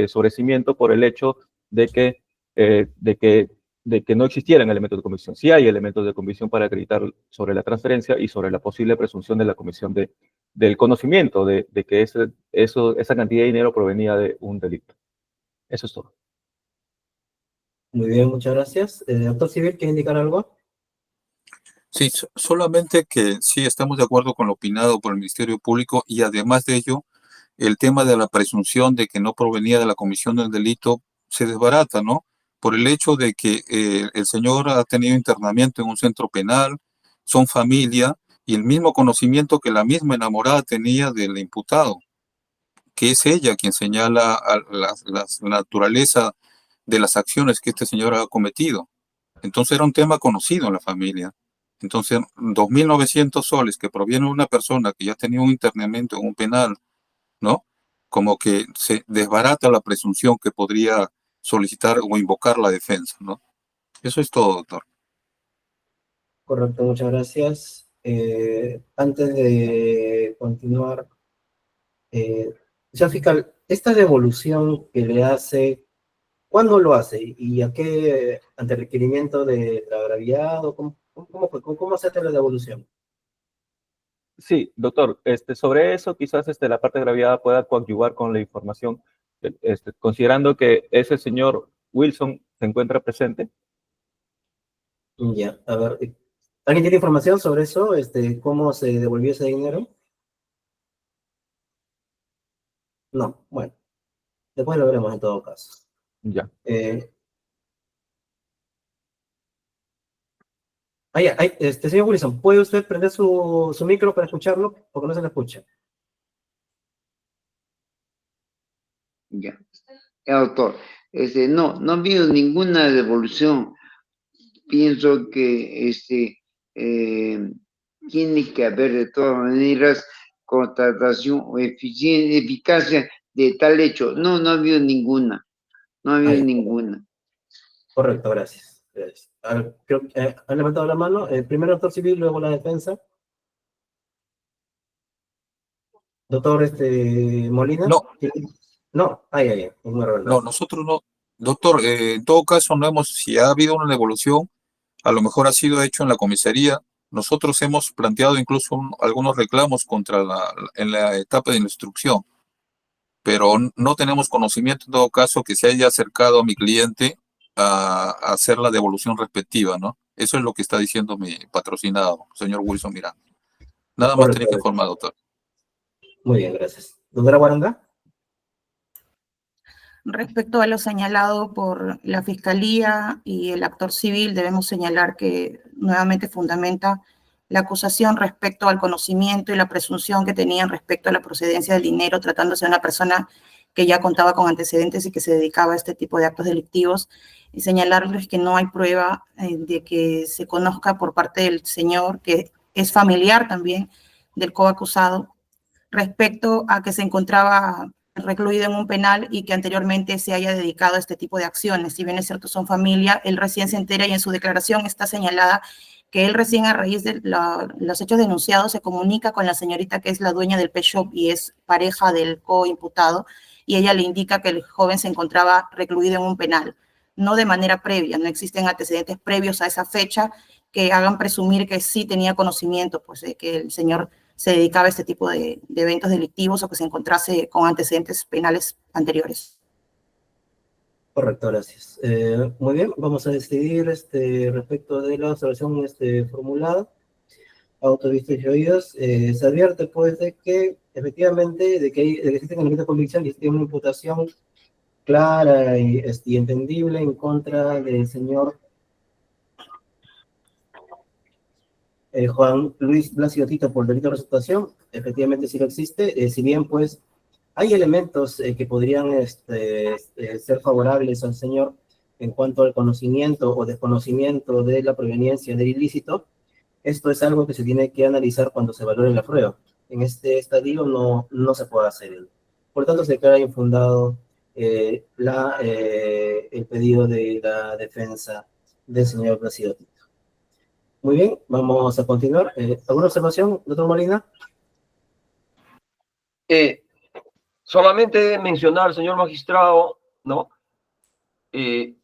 sobrecimiento por el hecho de que no existieran elementos de convicción. Sí hay elementos de convicción para acreditar sobre la transferencia y sobre la posible presunción de la comisión del conocimiento de que esa cantidad de dinero provenía de un delito. Eso es todo. Muy bien, muchas gracias. Doctor Civil, ¿quiere indicar algo? Sí, solamente que sí estamos de acuerdo con lo opinado por el Ministerio Público y además de ello, el tema de la presunción de que no provenía de la comisión del delito se desbarata, ¿no? Por el hecho de que el señor ha tenido internamiento en un centro penal, son familia y el mismo conocimiento que la misma enamorada tenía del imputado, que es ella quien señala la naturaleza de las acciones que este señor ha cometido. Entonces era un tema conocido en la familia. Entonces, 2.900 soles que provienen de una persona que ya tenía un internamiento en un penal, ¿no? Como que se desbarata la presunción que podría solicitar o invocar la defensa, ¿no? Eso es todo, doctor. Correcto, muchas gracias. Antes de continuar, señor fiscal, esta devolución que le hace, ¿cuándo lo hace? ¿Y a qué, ante requerimiento del agraviado? ¿Cómo se hace la devolución? Sí, doctor, sobre eso quizás la parte agraviada pueda coadyuvar con la información, considerando que ese señor Wilson se encuentra presente. Ya, a ver, ¿alguien tiene información sobre eso? ¿Cómo se devolvió ese dinero? No, bueno, después lo veremos en todo caso. Ya. Señor Wilson, ¿puede usted prender su micro para escucharlo? Porque no se le escucha. Ya. Doctor, no ha habido ninguna devolución. Pienso que tiene que haber de todas maneras contratación o eficacia de tal hecho. No ha habido ninguna. No ha habido ninguna. Correcto, gracias. Creo que han levantado la mano. Primero el doctor civil, luego la defensa. Doctor Molina. No, No, un error. no, nosotros no. Doctor, en todo caso, no hemos, si ha habido una devolución, a lo mejor ha sido hecho en la comisaría. Nosotros hemos planteado incluso algunos reclamos en la etapa de instrucción, pero no tenemos conocimiento en todo caso que se haya acercado a mi cliente a hacer la devolución respectiva, ¿no? Eso es lo que está diciendo mi patrocinado, señor Wilson Miranda. Nada más tenía que informar, doctor. Muy bien, gracias. Doctora Guaranga. Respecto a lo señalado por la Fiscalía y el actor civil, debemos señalar que nuevamente fundamenta la acusación respecto al conocimiento y la presunción que tenían respecto a la procedencia del dinero, tratándose de una persona que ya contaba con antecedentes y que se dedicaba a este tipo de actos delictivos, y señalarles que no hay prueba de que se conozca por parte del señor, que es familiar también del coacusado, respecto a que se encontraba recluido en un penal y que anteriormente se haya dedicado a este tipo de acciones. Si bien es cierto, son familia, él recién se entera y en su declaración está señalada que él recién a raíz de los hechos denunciados se comunica con la señorita que es la dueña del pet shop y es pareja del coimputado, y ella le indica que el joven se encontraba recluido en un penal, no de manera previa, no existen antecedentes previos a esa fecha que hagan presumir que sí tenía conocimiento, pues, de que el señor se dedicaba a este tipo de eventos delictivos o que se encontrase con antecedentes penales anteriores. Correcto, gracias. Muy bien, vamos a decidir respecto de la observación formulada. Autovista y oídos. Se advierte, pues, de que efectivamente, de que existe una convicción y existe una imputación clara y entendible en contra del señor Juan Luis Blasio Tito por delito de receptación. Efectivamente sí lo existe, si bien pues hay elementos que podrían ser favorables al señor en cuanto al conocimiento o desconocimiento de la proveniencia del ilícito. Esto es algo que se tiene que analizar cuando se valore la prueba. En este estadio no se puede hacer. Por lo tanto, se queda infundado el pedido de la defensa del señor Blasio Tito. Muy bien, vamos a continuar. ¿Alguna observación, doctor Molina? Solamente mencionar, señor magistrado, ¿no? En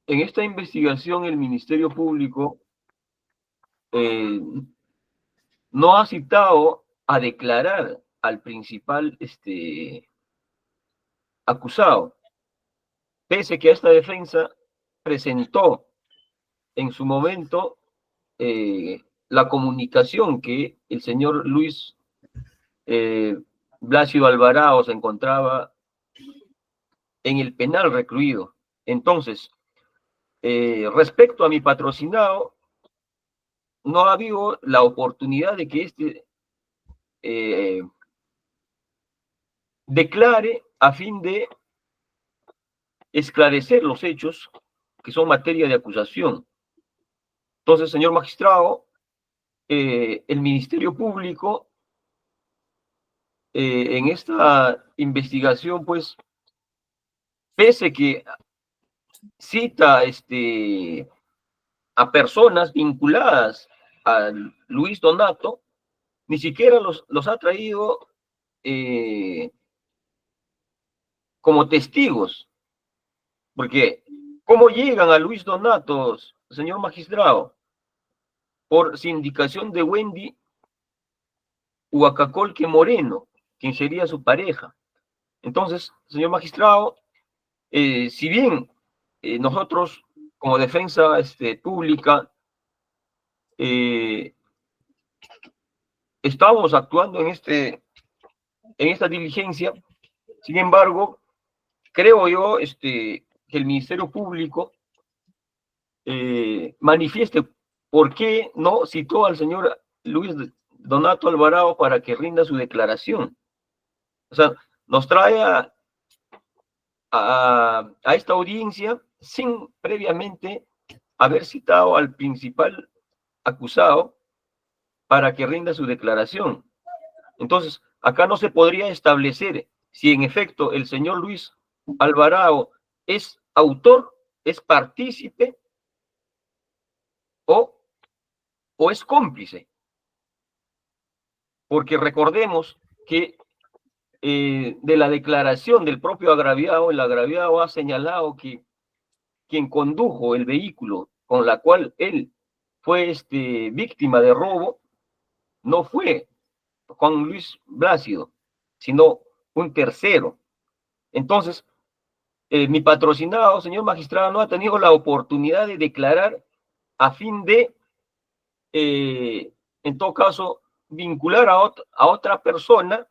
esta investigación el Ministerio Público no ha citado a declarar al principal acusado, pese que esta defensa presentó en su momento la comunicación que el señor Luis Blasio Alvarado se encontraba en el penal recluido. Entonces, respecto a mi patrocinado, no ha habido la oportunidad de que declare a fin de esclarecer los hechos que son materia de acusación. Entonces, señor magistrado, el Ministerio Público en esta investigación, pues, pese que cita a personas vinculadas a Luis Donato, ni siquiera los ha traído como testigos, porque ¿cómo llegan a Luis Donato, señor magistrado? Por sindicación de Wendy Huacacolque Moreno, quien sería su pareja. Entonces, señor magistrado, si bien nosotros como defensa pública estamos actuando en esta diligencia, sin embargo, creo yo que el Ministerio Público manifieste por qué no citó al señor Luis Donato Alvarado para que rinda su declaración. O sea, nos trae a esta audiencia sin previamente haber citado al principal acusado para que rinda su declaración. Entonces, acá no se podría establecer si en efecto el señor Luis Alvarado es autor, es partícipe o es cómplice. Porque recordemos que de la declaración del propio agraviado, el agraviado ha señalado que quien condujo el vehículo con la cual él fue víctima de robo no fue Juan Luis Blácido, sino un tercero. Entonces, mi patrocinado, señor magistrado, no ha tenido la oportunidad de declarar a fin de, en todo caso, vincular a otra persona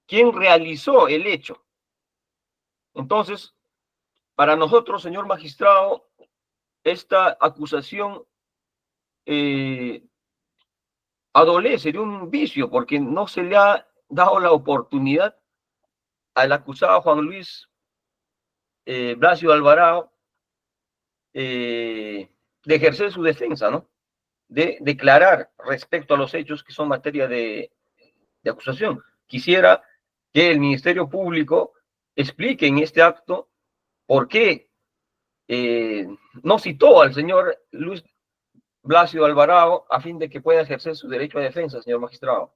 quien realizó el hecho. Entonces, para nosotros, señor magistrado, esta acusación adolece de un vicio porque no se le ha dado la oportunidad al acusado Juan Luis Blácido Alvarado de ejercer su defensa, ¿no? De declarar respecto a los hechos que son materia de acusación. Quisiera que el Ministerio Público explique en este acto por qué no citó al señor Luis Blácido Alvarado a fin de que pueda ejercer su derecho a defensa, señor magistrado.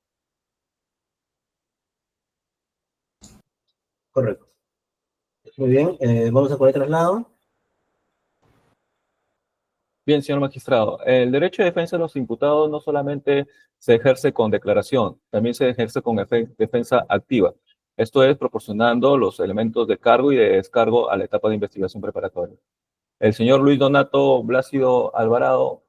Correcto. Muy bien, vamos a poner traslado. Bien, señor magistrado. El derecho de defensa de los imputados no solamente se ejerce con declaración, también se ejerce con defensa activa. Esto es proporcionando los elementos de cargo y de descargo a la etapa de investigación preparatoria. El señor Luis Donato Blácido Alvarado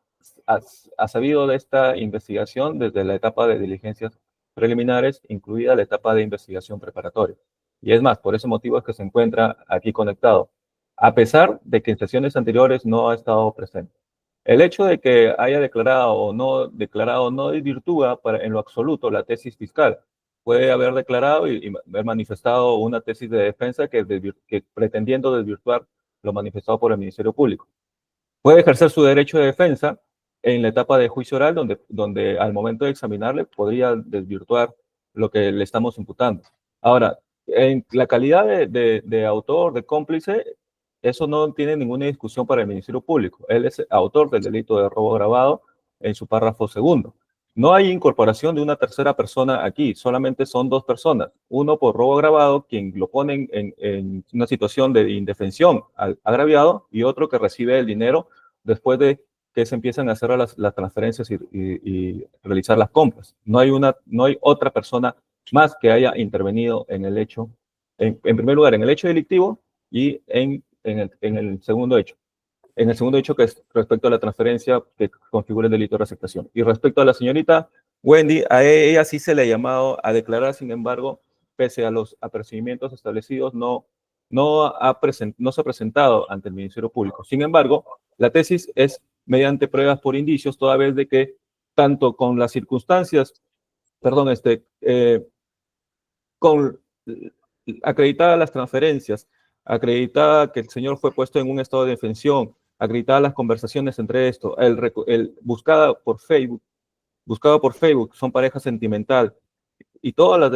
ha sabido de esta investigación desde la etapa de diligencias preliminares, incluida la etapa de investigación preparatoria. Y es más, por ese motivo es que se encuentra aquí conectado, a pesar de que en sesiones anteriores no ha estado presente. El hecho de que haya declarado o no desvirtúa en lo absoluto la tesis fiscal. Puede haber declarado y haber manifestado una tesis de defensa que pretendiendo desvirtuar lo manifestado por el Ministerio Público. Puede ejercer su derecho de defensa en la etapa de juicio oral, donde al momento de examinarle podría desvirtuar lo que le estamos imputando. Ahora, en la calidad de autor, de cómplice, eso no tiene ninguna discusión para el Ministerio Público. Él es autor del delito de robo agravado en su párrafo segundo. No hay incorporación de una tercera persona aquí, solamente son dos personas. Uno por robo agravado, quien lo pone en una situación de indefensión al agraviado, y otro que recibe el dinero después de que se empiezan a hacer las transferencias y realizar las compras. No hay otra persona más que haya intervenido en el hecho, en primer lugar, en el hecho delictivo y en el segundo hecho. En el segundo hecho, que es respecto a la transferencia que configura el delito de receptación. Y respecto a la señorita Wendy, a ella sí se le ha llamado a declarar, sin embargo, pese a los apercibimientos establecidos, no se ha presentado ante el Ministerio Público. Sin embargo, la tesis es mediante pruebas por indicios, toda vez de que tanto con las circunstancias, con acreditadas las transferencias, acreditada que el señor fue puesto en un estado de indefensión, acreditadas las conversaciones entre esto, buscado por Facebook, son pareja sentimental, y todos los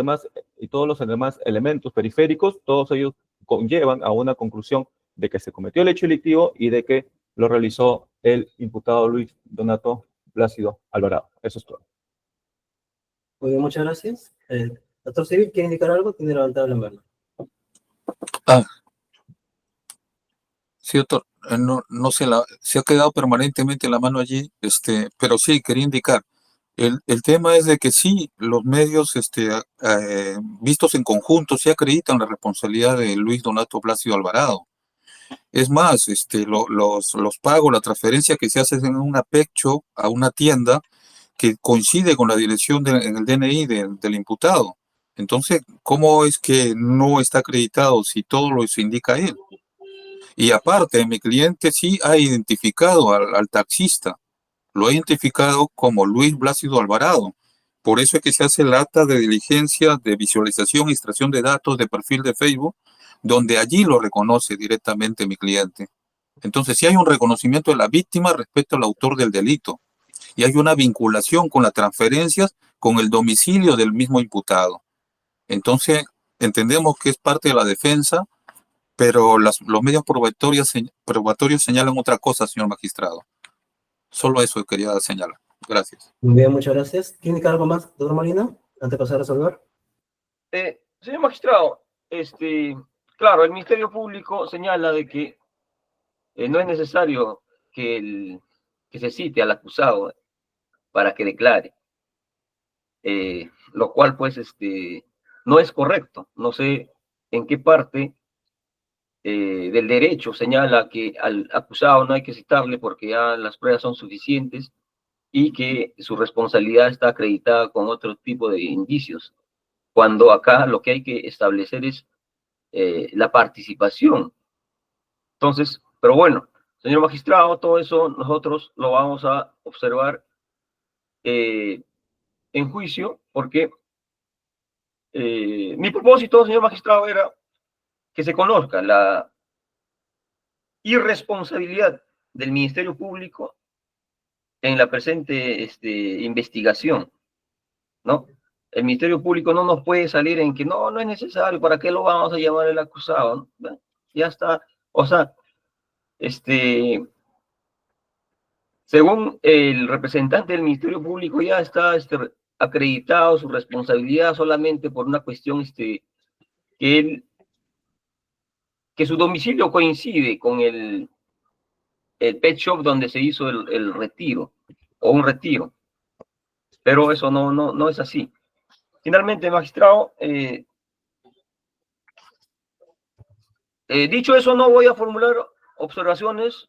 demás elementos periféricos, todos ellos conllevan a una conclusión de que se cometió el hecho delictivo y de que lo realizó el imputado Luis Donato Blácido Alvarado. Eso es todo. Muy bien, muchas gracias. Doctor Civil, ¿quiere indicar algo? Tiene levantado la mano. Sí, doctor, no se ha quedado permanentemente la mano allí, pero sí, quería indicar. El tema es de que sí, los medios vistos en conjunto sí acreditan la responsabilidad de Luis Donato Blácido Alvarado. Es más, los pagos, la transferencia que se hace en un apecho a una tienda que coincide con la dirección en el DNI del imputado. Entonces, ¿cómo es que no está acreditado si todo lo indica él? Y aparte, mi cliente sí ha identificado al taxista, lo ha identificado como Luis Blácido Alvarado. Por eso es que se hace el acta de diligencia de visualización y extracción de datos de perfil de Facebook, donde allí lo reconoce directamente mi cliente. Entonces, sí hay un reconocimiento de la víctima respecto al autor del delito y hay una vinculación con las transferencias con el domicilio del mismo imputado. Entonces, entendemos que es parte de la defensa, pero los medios probatorios señalan otra cosa, señor magistrado. Solo eso quería señalar. Gracias. Muy bien, muchas gracias. ¿Tiene algo más, doctor Molina, antes de pasar a resolver? Señor magistrado, claro, el Ministerio Público señala de que no es necesario que se cite al acusado para que declare, lo cual pues no es correcto. No sé en qué parte del derecho señala que al acusado no hay que citarle porque ya las pruebas son suficientes y que su responsabilidad está acreditada con otro tipo de indicios, cuando acá lo que hay que establecer es la participación. Entonces, pero bueno, señor magistrado, todo eso nosotros lo vamos a observar en juicio, porque mi propósito, señor magistrado, era que se conozca la irresponsabilidad del Ministerio Público en la presente investigación, ¿no? El Ministerio Público no nos puede salir en que no es necesario, ¿para qué lo vamos a llamar el acusado? Bueno, ya está, o sea, según el representante del Ministerio Público ya está acreditado su responsabilidad solamente por una cuestión que su domicilio coincide con el pet shop donde se hizo el retiro, o un retiro. Pero eso no es así. Finalmente, magistrado, dicho eso, no voy a formular observaciones.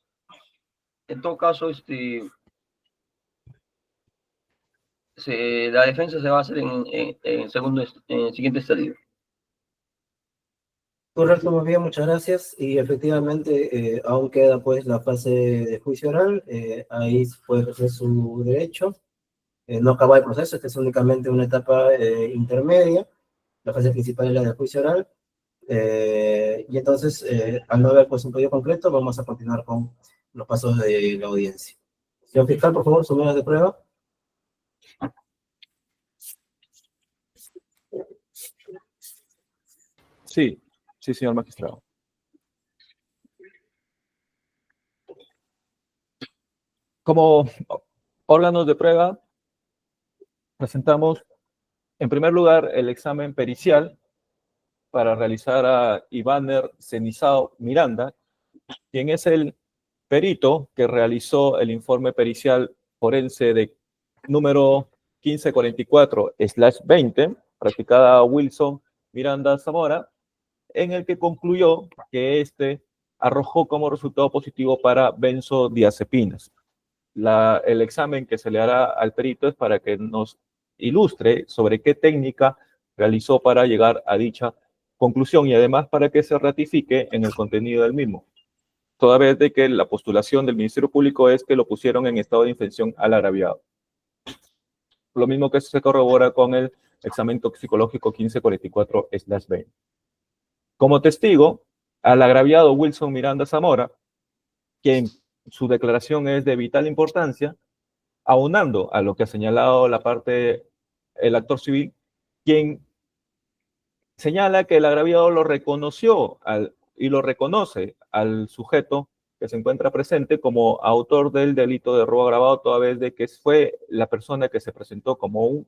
En todo caso, la defensa se va a hacer en siguiente estadio. Correcto, muy bien, muchas gracias. Y efectivamente, aún queda pues la fase de juicio oral. Ahí puede ejercer su derecho. No acaba el proceso, esta es únicamente una etapa intermedia. La fase principal es la de juicio oral. Y entonces, al no haber pues un pedido concreto, vamos a continuar con los pasos de la audiencia. Señor fiscal, por favor, sus medios de prueba. Sí, sí, señor magistrado. Como órganos de prueba, presentamos en primer lugar el examen pericial para realizar a Ivaner Cenizao Miranda, quien es el perito que realizó el informe pericial forense de número 1544/20, practicada a Wilson Miranda Zamora, en el que concluyó que arrojó como resultado positivo para benzodiazepinas. El examen que se le hará al perito es para que nos ilustre sobre qué técnica realizó para llegar a dicha conclusión y además para que se ratifique en el contenido del mismo, toda vez de que la postulación del Ministerio Público es que lo pusieron en estado de infección al agraviado. Lo mismo que se corrobora con el examen toxicológico 1544/20. Como testigo, al agraviado Wilson Miranda Zamora, quien su declaración es de vital importancia, aunando a lo que ha señalado el actor civil, quien señala que el agraviado lo reconoció y lo reconoce al sujeto que se encuentra presente como autor del delito de robo agravado, toda vez de que fue la persona que se presentó como un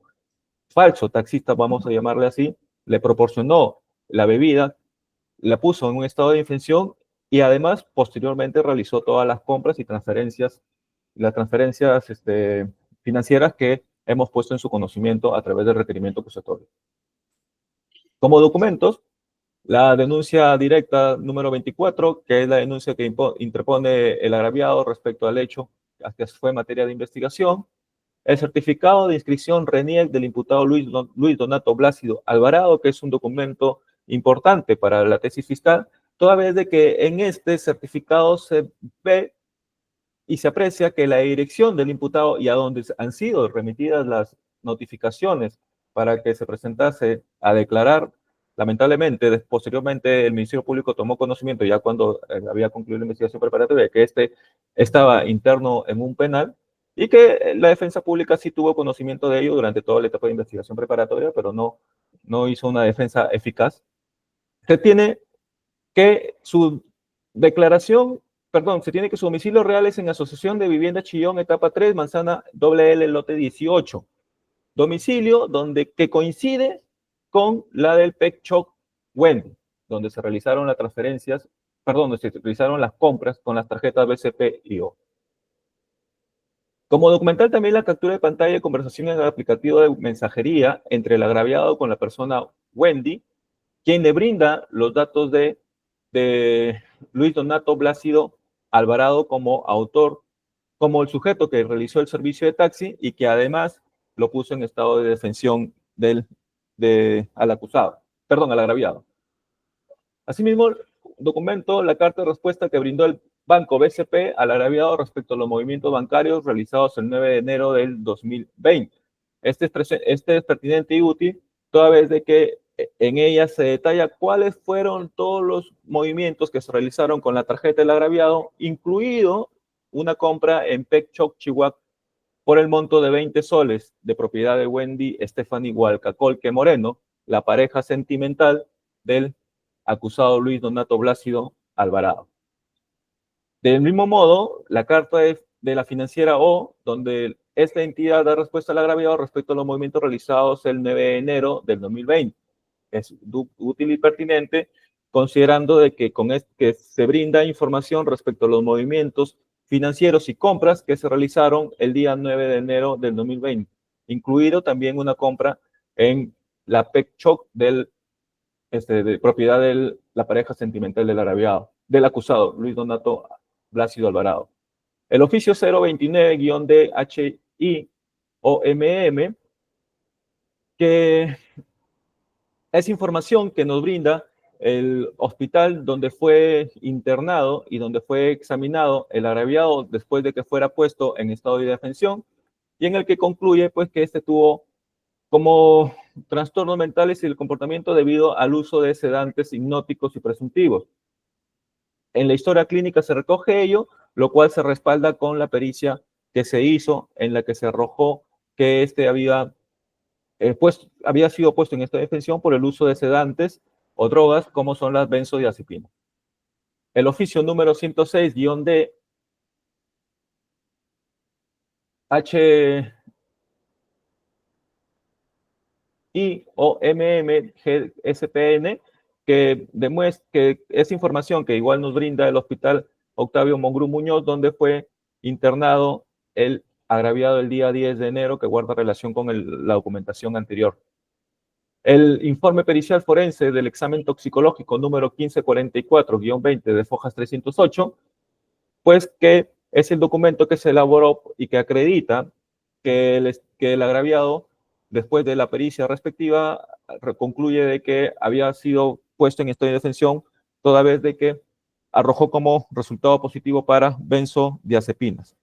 falso taxista, vamos a llamarle así, le proporcionó la bebida, la puso en un estado de infección y además posteriormente realizó todas las compras y las transferencias financieras que hemos puesto en su conocimiento a través del requerimiento acusatorio. Como documentos, la denuncia directa número 24, que es la denuncia que interpone el agraviado respecto al hecho que fue materia de investigación, el certificado de inscripción RENIEC del imputado Luis Donato Blácido Alvarado, que es un documento importante para la tesis fiscal, toda vez de que en este certificado se ve y se aprecia que la dirección del imputado y a donde han sido remitidas las notificaciones para que se presentase a declarar, lamentablemente, posteriormente el Ministerio Público tomó conocimiento, ya cuando había concluido la investigación preparatoria, de que este estaba interno en un penal y que la defensa pública sí tuvo conocimiento de ello durante toda la etapa de investigación preparatoria, pero no hizo una defensa eficaz. Se tiene que su declaración, perdón, se tiene que su domicilio real es en Asociación de Vivienda Chillón, etapa 3, manzana LL, lote 18. Domicilio que coincide con la del Pet Shop Wendy, donde se realizaron las transferencias, perdón, donde se realizaron las compras con las tarjetas BCP y O. Como documental también la captura de pantalla de conversación en el aplicativo de mensajería entre el agraviado con la persona Wendy, quien le brinda los datos de Luis Donato Blácido Alvarado como autor, como el sujeto que realizó el servicio de taxi y que además lo puso en estado de defensión al acusado, perdón, al agraviado. Asimismo, documento la carta de respuesta que brindó el Banco BCP al agraviado respecto a los movimientos bancarios realizados el 9 de enero del 2020. Este es pertinente y útil, toda vez de que en ella se detalla cuáles fueron todos los movimientos que se realizaron con la tarjeta del agraviado, incluido una compra en Pet Shop Chihuahua por el monto de 20 soles de propiedad de Wendy Stephanie Hualcacolque Moreno, la pareja sentimental del acusado Luis Donato Blácido Alvarado. Del mismo modo, la carta de la financiera O, donde esta entidad da respuesta al agraviado respecto a los movimientos realizados el 9 de enero del 2020. Es útil y pertinente, considerando de que que se brinda información respecto a los movimientos financieros y compras que se realizaron el día 9 de enero del 2020, incluido también una compra en la Pet Shop de propiedad de la pareja sentimental del agraviado, del acusado, Luis Donato Blácido Alvarado. El oficio 029-DHI-OMM, que es información que nos brinda el hospital donde fue internado y donde fue examinado el agraviado después de que fuera puesto en estado de defensión, y en el que concluye pues que este tuvo como trastornos mentales y el comportamiento debido al uso de sedantes hipnóticos y presuntivos. En la historia clínica se recoge ello, lo cual se respalda con la pericia que se hizo, en la que se arrojó que había sido puesto en esta defensión por el uso de sedantes o drogas como son las benzodiazepinas. El oficio número 106-D HIOMM-GSPN, que demuestra que es información que igual nos brinda el hospital Octavio Mongrú Muñoz, donde fue internado el agraviado el día 10 de enero, que guarda relación con la documentación anterior. El informe pericial forense del examen toxicológico número 1544-20 de Fojas 308, pues que es el documento que se elaboró y que acredita que el agraviado, después de la pericia respectiva, concluye de que había sido puesto en estado de defensión, toda vez de que arrojó como resultado positivo para benzodiazepinas.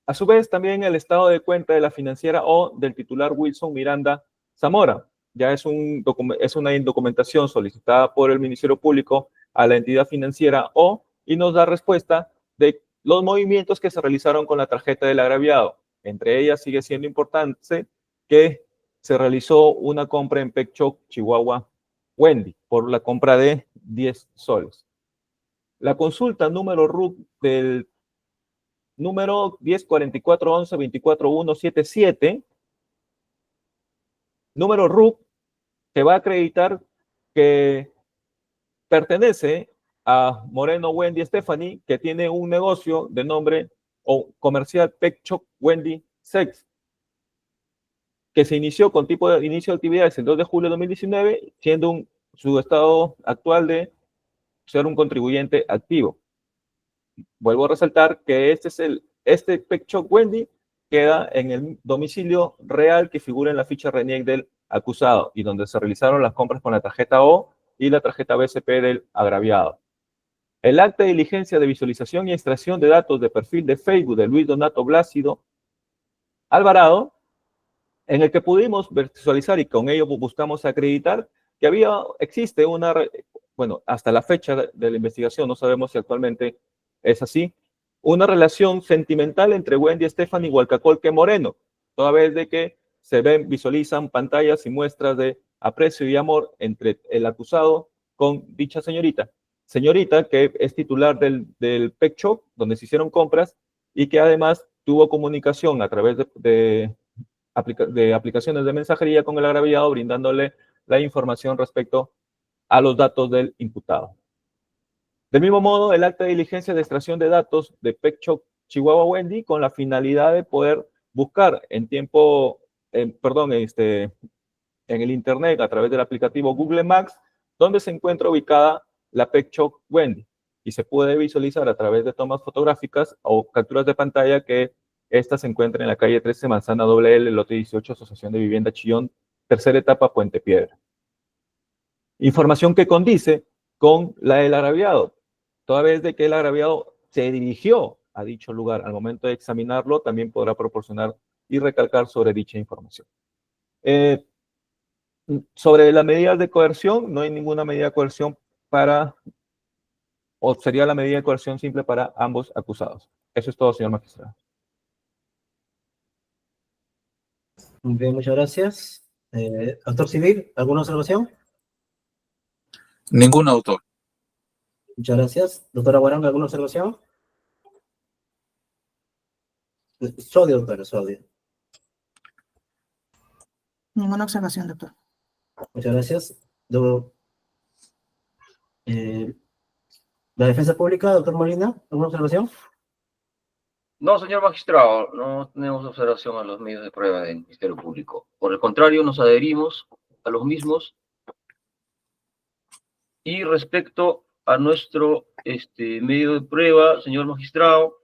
A su vez, también el estado de cuenta de la financiera O del titular Wilson Miranda Zamora. Ya es una documentación solicitada por el Ministerio Público a la entidad financiera O y nos da respuesta de los movimientos que se realizaron con la tarjeta del agraviado. Entre ellas sigue siendo importante que se realizó una compra en Pet Shop Chihuahua Wendy por la compra de 10 soles. La consulta número RUC del número 104411242177, número RUC que va a acreditar que pertenece a Moreno Wendy Stephanie, que tiene un negocio de nombre o comercial Pet Shop Wendy Sex, que se inició con tipo de inicio de actividades el 2 de julio de 2019, siendo su estado actual de ser un contribuyente activo. Vuelvo a resaltar que este Pet Shop Wendy queda en el domicilio real que figura en la ficha RENIEC del acusado y donde se realizaron las compras con la tarjeta O y la tarjeta BCP del agraviado. El acta de diligencia de visualización y extracción de datos de perfil de Facebook de Luis Donato Blácido Alvarado, en el que pudimos visualizar y con ello buscamos acreditar que existe una, bueno, hasta la fecha de la investigación, no sabemos si actualmente es así, una relación sentimental entre Wendy Stephanie y Hualcacolque Moreno, toda vez de que se visualizan pantallas y muestras de aprecio y amor entre el acusado con dicha señorita que es titular del Pet Shop, donde se hicieron compras y que además tuvo comunicación a través de aplicaciones de mensajería con el agraviado, brindándole la información respecto a los datos del imputado. Del mismo modo, el acta de diligencia de extracción de datos de Pet Shop Chihuahua Wendy con la finalidad de poder buscar en el internet a través del aplicativo Google Maps, donde se encuentra ubicada la Pet Shop Wendy y se puede visualizar a través de tomas fotográficas o capturas de pantalla que esta se encuentra en la calle 13, Manzana WL, lote 18, Asociación de Vivienda Chillón, tercera etapa, Puente Piedra. Información que condice con la del agraviado, toda vez de que el agraviado se dirigió a dicho lugar. Al momento de examinarlo, también podrá proporcionar y recalcar sobre dicha información. Sobre las medidas de coerción, no hay ninguna medida de coerción o sería la medida de coerción simple para ambos acusados. Eso es todo, señor magistrado. Muy bien, muchas gracias. Actor civil, ¿alguna observación? Ningún autor. Muchas gracias. Doctora Guaranga, ¿alguna observación? Sodio, doctora, sodio. Ninguna observación, doctor. Muchas gracias. La defensa pública, doctor Molina, ¿alguna observación? No, señor magistrado, no tenemos observación a los medios de prueba del Ministerio Público. Por el contrario, nos adherimos a los mismos. Y respecto a nuestro medio de prueba, señor magistrado,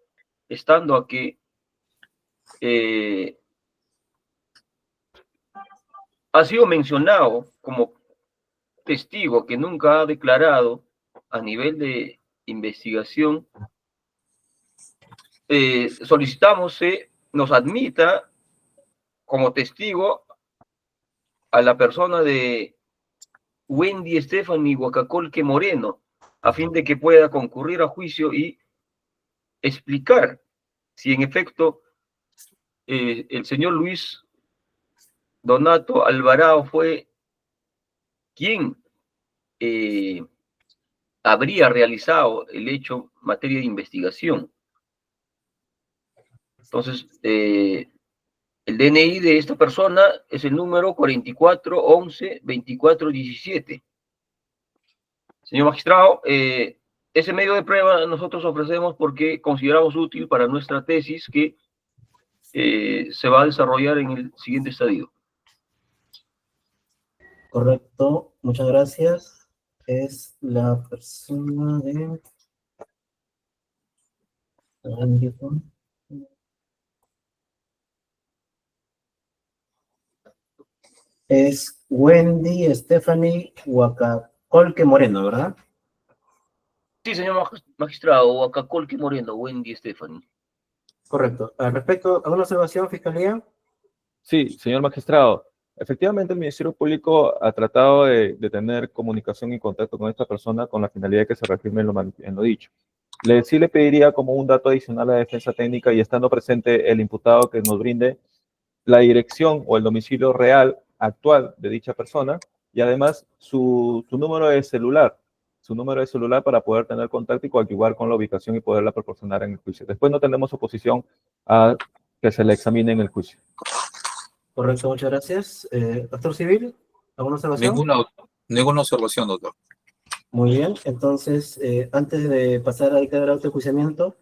estando a que ha sido mencionado como testigo que nunca ha declarado a nivel de investigación, solicitamos nos admita como testigo a la persona de Wendy Stephanie Huacacolque Moreno, a fin de que pueda concurrir a juicio y explicar si en efecto el señor Luis Donato Alvarado fue quien habría realizado el hecho en materia de investigación. Entonces, el DNI de esta persona es el número 4411-2417. Señor magistrado, ese medio de prueba nosotros ofrecemos porque consideramos útil para nuestra tesis que se va a desarrollar en el siguiente estadio. Correcto, muchas gracias. Es la persona de... Es Wendy Stephanie Huacacolque Moreno, ¿verdad? Sí, señor magistrado, Huacacolque Moreno, Wendy Stephanie. Correcto. Al respecto, ¿alguna observación, Fiscalía? Sí, señor magistrado. Efectivamente, el Ministerio Público ha tratado de tener comunicación y contacto con esta persona con la finalidad de que se reafirme en lo dicho. Sí le pediría como un dato adicional a la defensa técnica y estando presente el imputado que nos brinde la dirección o el domicilio real actual de dicha persona y además su número de celular para poder tener contacto y coadyuvar con la ubicación y poderla proporcionar en el juicio. Después no tenemos oposición a que se le examine en el juicio. Correcto, muchas gracias. Actor civil, ¿alguna observación? Ninguna observación, doctor. Muy bien, entonces, antes de pasar a dictar el auto de enjuiciamiento,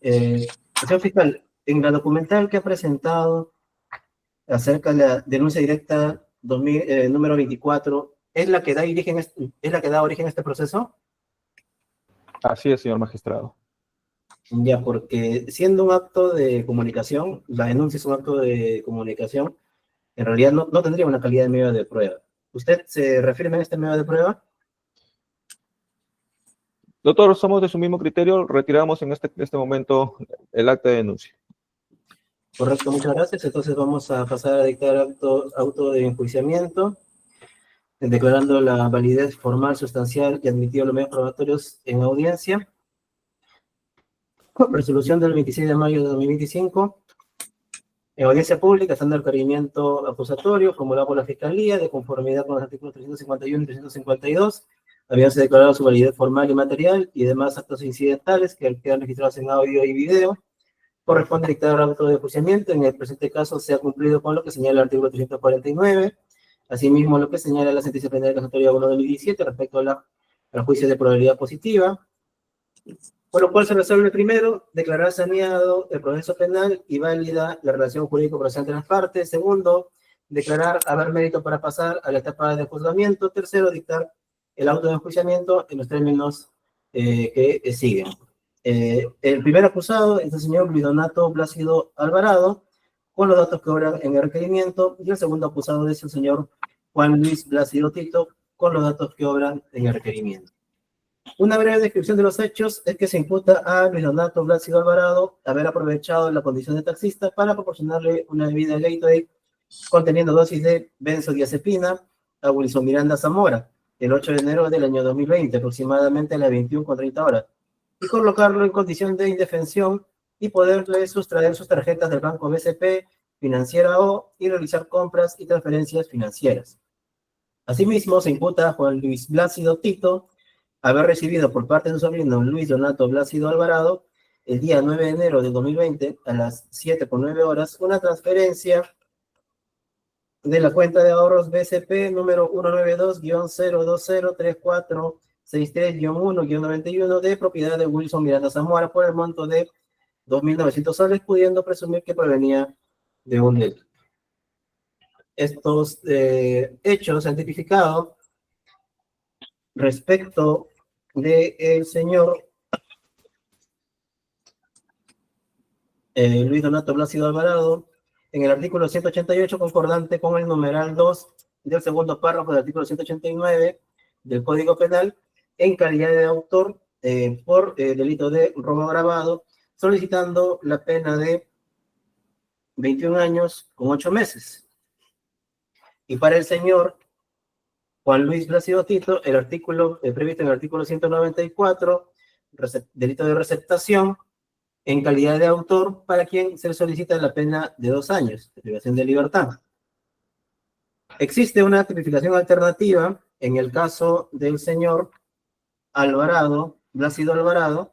señor fiscal, en la documental que ha presentado acerca de la denuncia directa número 24, ¿es la que da origen a este proceso? Así es, señor magistrado. Ya, porque siendo un acto de comunicación, la denuncia es un acto de comunicación, en realidad no tendría una calidad de medio de prueba. ¿Usted se refiere a este medio de prueba? Doctor, somos de su mismo criterio, retiramos en este momento el acta de denuncia. Correcto, muchas gracias. Entonces vamos a pasar a dictar auto de enjuiciamiento, declarando la validez formal, sustancial y admitido los medios probatorios en audiencia. Resolución del 26 de mayo de 2025. En audiencia pública, estando el requerimiento acusatorio formulado por la Fiscalía, de conformidad con los artículos 351 y 352, habíanse declarado su validez formal y material y demás actos incidentales que quedan registrados en audio y video. Corresponde dictar auto de enjuiciamiento. En el presente caso se ha cumplido con lo que señala el artículo 349, asimismo lo que señala la sentencia penal casatoria 1/2017 respecto al juicio de probabilidad positiva, por lo cual se resuelve primero, declarar saneado el proceso penal y válida la relación jurídico-procesal entre las partes. Segundo, declarar haber mérito para pasar a la etapa de juzgamiento. Tercero, dictar el auto de enjuiciamiento en los términos que siguen. El primer acusado es el señor Luis Donato Blásido Alvarado, con los datos que obran en el requerimiento, y el segundo acusado es el señor Juan Luis Blásido Tito, con los datos que obran en el requerimiento. Una breve descripción de los hechos es que se imputa a Luis Donato Blásido Alvarado haber aprovechado la condición de taxista para proporcionarle una bebida Gatorade conteniendo dosis de benzodiazepina a Wilson Miranda Zamora el 8 de enero del año 2020, aproximadamente a las 21:30 horas, y colocarlo en condición de indefensión y poderle sustraer sus tarjetas del Banco BCP, Financiera O, y realizar compras y transferencias financieras. Asimismo, se imputa a Juan Luis Blásido Tito haber recibido por parte de su sobrino Luis Donato Blásido Alvarado el día 9 de enero de 2020 a las 7:09 horas una transferencia de la cuenta de ahorros BCP número 192-0203463-1-91 de propiedad de Wilson Miranda Zamora por el monto de 2.900 soles, pudiendo presumir que provenía de un delito. Estos hechos se han tipificado respecto del señor Luis Donato Blásido Alvarado en el artículo 188, concordante con el numeral 2 del segundo párrafo del artículo 189 del Código Penal, en calidad de autor por delito de robo agravado, solicitando la pena de 21 años con 8 meses. Y para el señor Juan Luis Blásido Tito, el artículo previsto en el artículo 194, delito de receptación, en calidad de autor, para quien se le solicita la pena de 2 años de privación de libertad. Existe una tipificación alternativa en el caso del señor Alvarado, Blásido Alvarado,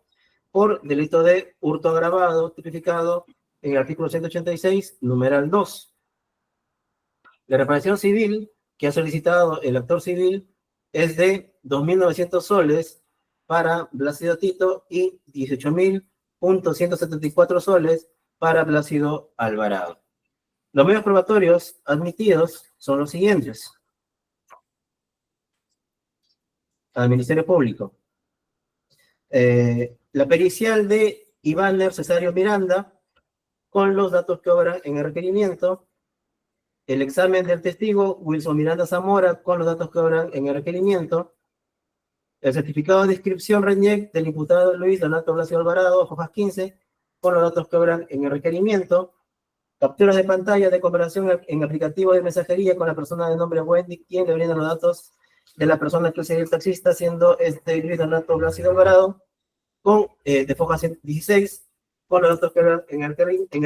por delito de hurto agravado, tipificado en el artículo 186, numeral 2. La reparación civil que ha solicitado el actor civil es de 2.900 soles para Blásido Tito y 18.174 soles para Blásido Alvarado. Los medios probatorios admitidos son los siguientes. Al Ministerio Público. La pericial de Iván Cesario Miranda, con los datos que obran en el requerimiento. El examen del testigo Wilson Miranda Zamora, con los datos que obran en el requerimiento. El certificado de inscripción RENIEC del imputado Luis Donato Blásido Alvarado, hojas 15, con los datos que obran en el requerimiento. Capturas de pantalla de conversación en aplicativo de mensajería con la persona de nombre Wendy, quien le brinda los datos de la persona que sería el taxista, siendo Luis Donato Blásido Alvarado, con de foja 116, con los datos que obran en el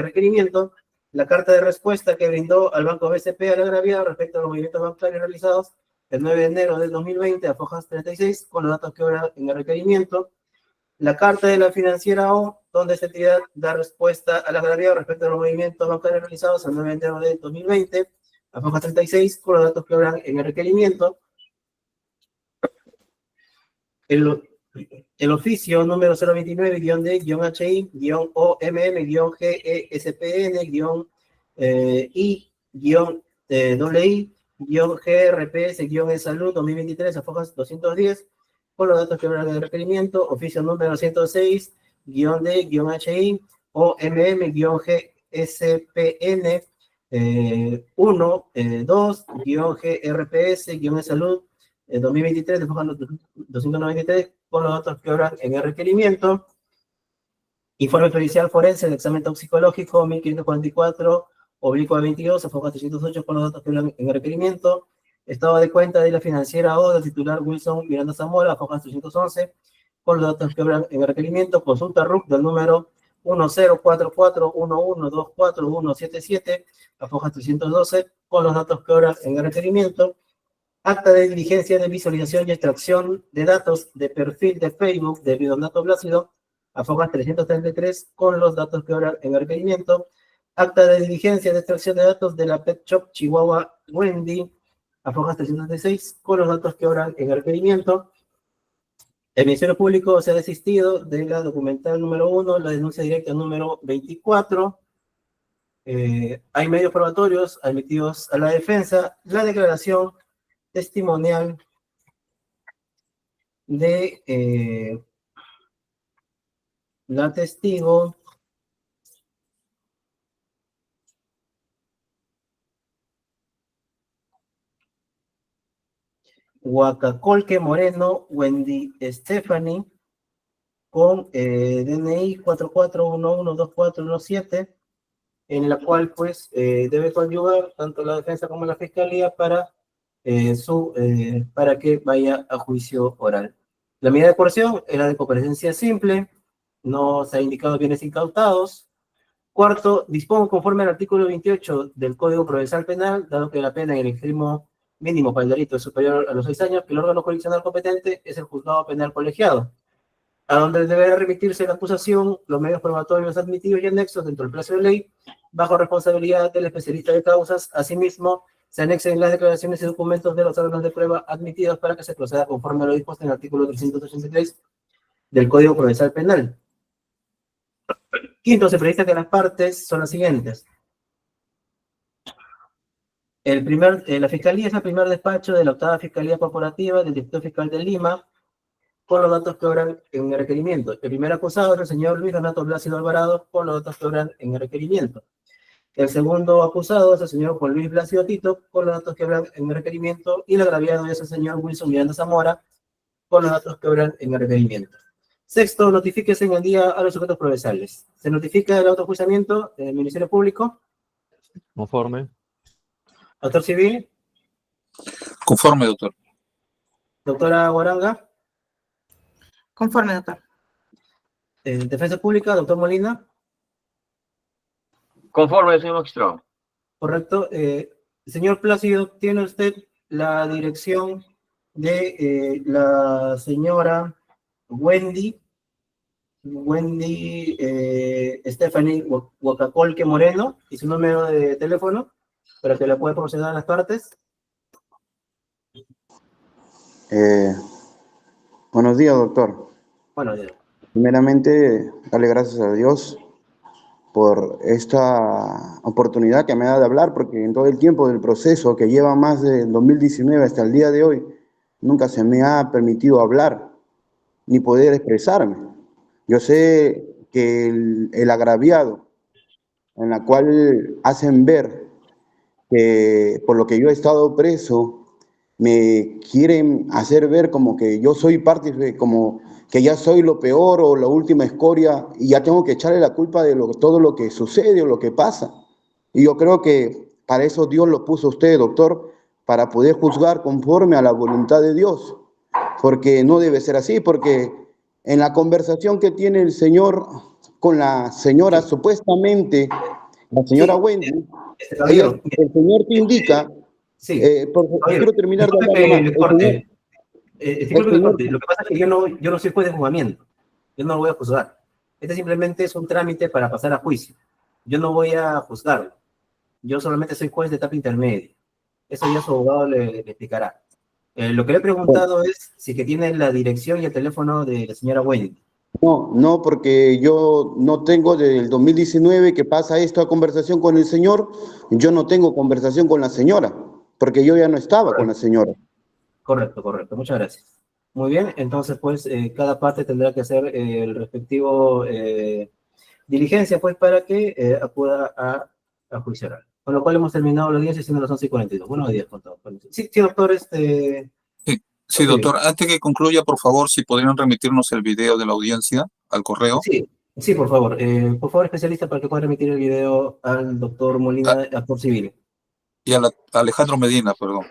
requerimiento. La carta de respuesta que brindó al Banco BCP al agraviado respecto a los movimientos bancarios realizados el 9 de enero del 2020 a fojas 36, con los datos que obran en el requerimiento. La carta de la Financiera O, donde esta entidad da respuesta al agraviado respecto a los movimientos bancarios realizados el 9 de enero del 2020 a fojas 36, con los datos que obran en el requerimiento. El oficio número 029-GMM-I-GSPN-I-GRPS-E-Salud 2023 a fojas 210, con los datos que obran en el requerimiento. Oficio número 106 D-HI o MM-GSPN 1-2-GRPS-Salud 2023 de foja 293 con los datos que obran en el requerimiento. Informe pericial forense del examen toxicológico 1544/22 a foja 308 con los datos que obran en el requerimiento. Estado de cuenta de la financiera o del titular Wilson Miranda Zamora a foja 311 con los datos que obran en el requerimiento. Consulta RUC del número 104411241177 a foja 312 con los datos que obran en el requerimiento. Acta de diligencia de visualización y extracción de datos de perfil de Facebook de Bidonato Blácido a foja 333 con los datos que obran en el requerimiento. Acta de diligencia de extracción de datos de la Pet Shop Chihuahua Wendy a foja 336 con los datos que obran en el requerimiento. El Ministerio Público se ha desistido de la documental número 1, la denuncia directa número 24. Hay medios probatorios admitidos a la defensa. La declaración testimonial de la testigo Huacacolque Moreno Wendy Stephanie con DNI 44112417, en la cual pues debe conyugar tanto la defensa como la fiscalía para que vaya a juicio oral. La medida de coerción era de comparecencia simple, no se ha indicado bienes incautados. Cuarto, dispongo conforme al artículo 28 del Código Procesal Penal, dado que la pena en el extremo mínimo para el delito es superior a los 6 años, que el órgano jurisdiccional competente es el juzgado penal colegiado, a donde deberá remitirse la acusación, los medios probatorios admitidos y anexos dentro del plazo de ley, bajo responsabilidad del especialista de causas. Asimismo, se anexen las declaraciones y documentos de los órganos de prueba admitidos para que se proceda conforme a lo dispuesto en el artículo 383 del Código Procesal Penal. Quinto, se precisa que las partes son las siguientes. La Fiscalía es el primer despacho de la octava Fiscalía Corporativa del Distrito Fiscal de Lima, con los datos que obran en el requerimiento. El primer acusado es el señor Luis Donato Blácido Alvarado, con los datos que obran en el requerimiento. El segundo acusado es el señor Juan Luis Blácido Tito, con los datos que obran en el requerimiento, y el agraviado es el señor Wilson Miranda Zamora, con los datos que obran en el requerimiento. Sexto, notifíquese en el día a los sujetos procesales. Se notifica el autojuiciamiento del Ministerio Público. Conforme. Doctor Civil. Conforme, doctor. Doctora Guaranga. Conforme, doctor. Defensa Pública, doctor Molina. Conforme, señor magistrado. Correcto. Señor Plácido, ¿tiene usted la dirección de la señora Wendy Stephanie Huacacolque Moreno y su número de teléfono para que la pueda proceder a las partes? Buenos días, doctor. Buenos días. Primeramente, darle gracias a Dios por esta oportunidad que me da de hablar, porque en todo el tiempo del proceso que lleva más del 2019 hasta el día de hoy, nunca se me ha permitido hablar ni poder expresarme. Yo sé que el agraviado, en la cual hacen ver que por lo que yo he estado preso, me quieren hacer ver como que yo soy parte, como que ya soy lo peor o la última escoria y ya tengo que echarle la culpa de todo lo que sucede o lo que pasa. Y yo creo que para eso Dios lo puso a usted, doctor, para poder juzgar conforme a la voluntad de Dios, porque no debe ser así, porque en la conversación que tiene el señor con la señora, supuestamente, la señora Wendy, el señor te indica, quiero terminar de hablar. Lo que pasa es que yo no soy juez de juzgamiento, yo no lo voy a juzgar. Este simplemente es un trámite para pasar a juicio. Yo no voy a juzgarlo. Yo solamente soy juez de etapa intermedia. Eso ya su abogado le explicará. Lo que le he preguntado es si que tiene la dirección y el teléfono de la señora Wendy. No, porque yo no tengo desde el 2019 que pasa esta conversación con el señor, yo no tengo conversación con la señora, porque yo ya no estaba con la señora. Correcto. Muchas gracias. Muy bien, entonces pues cada parte tendrá que hacer el respectivo diligencia pues para que acuda a juicio oral. Con lo cual hemos terminado la audiencia siendo las 11:42. Buenos días con todos. Sí, sí, doctor, Sí, doctor, antes que concluya, por favor, si podrían remitirnos el video de la audiencia al correo. Sí, sí, por favor. Por favor, especialista, para que pueda remitir el video al doctor Molina, actor civil. Y a Alejandro Medina, perdón.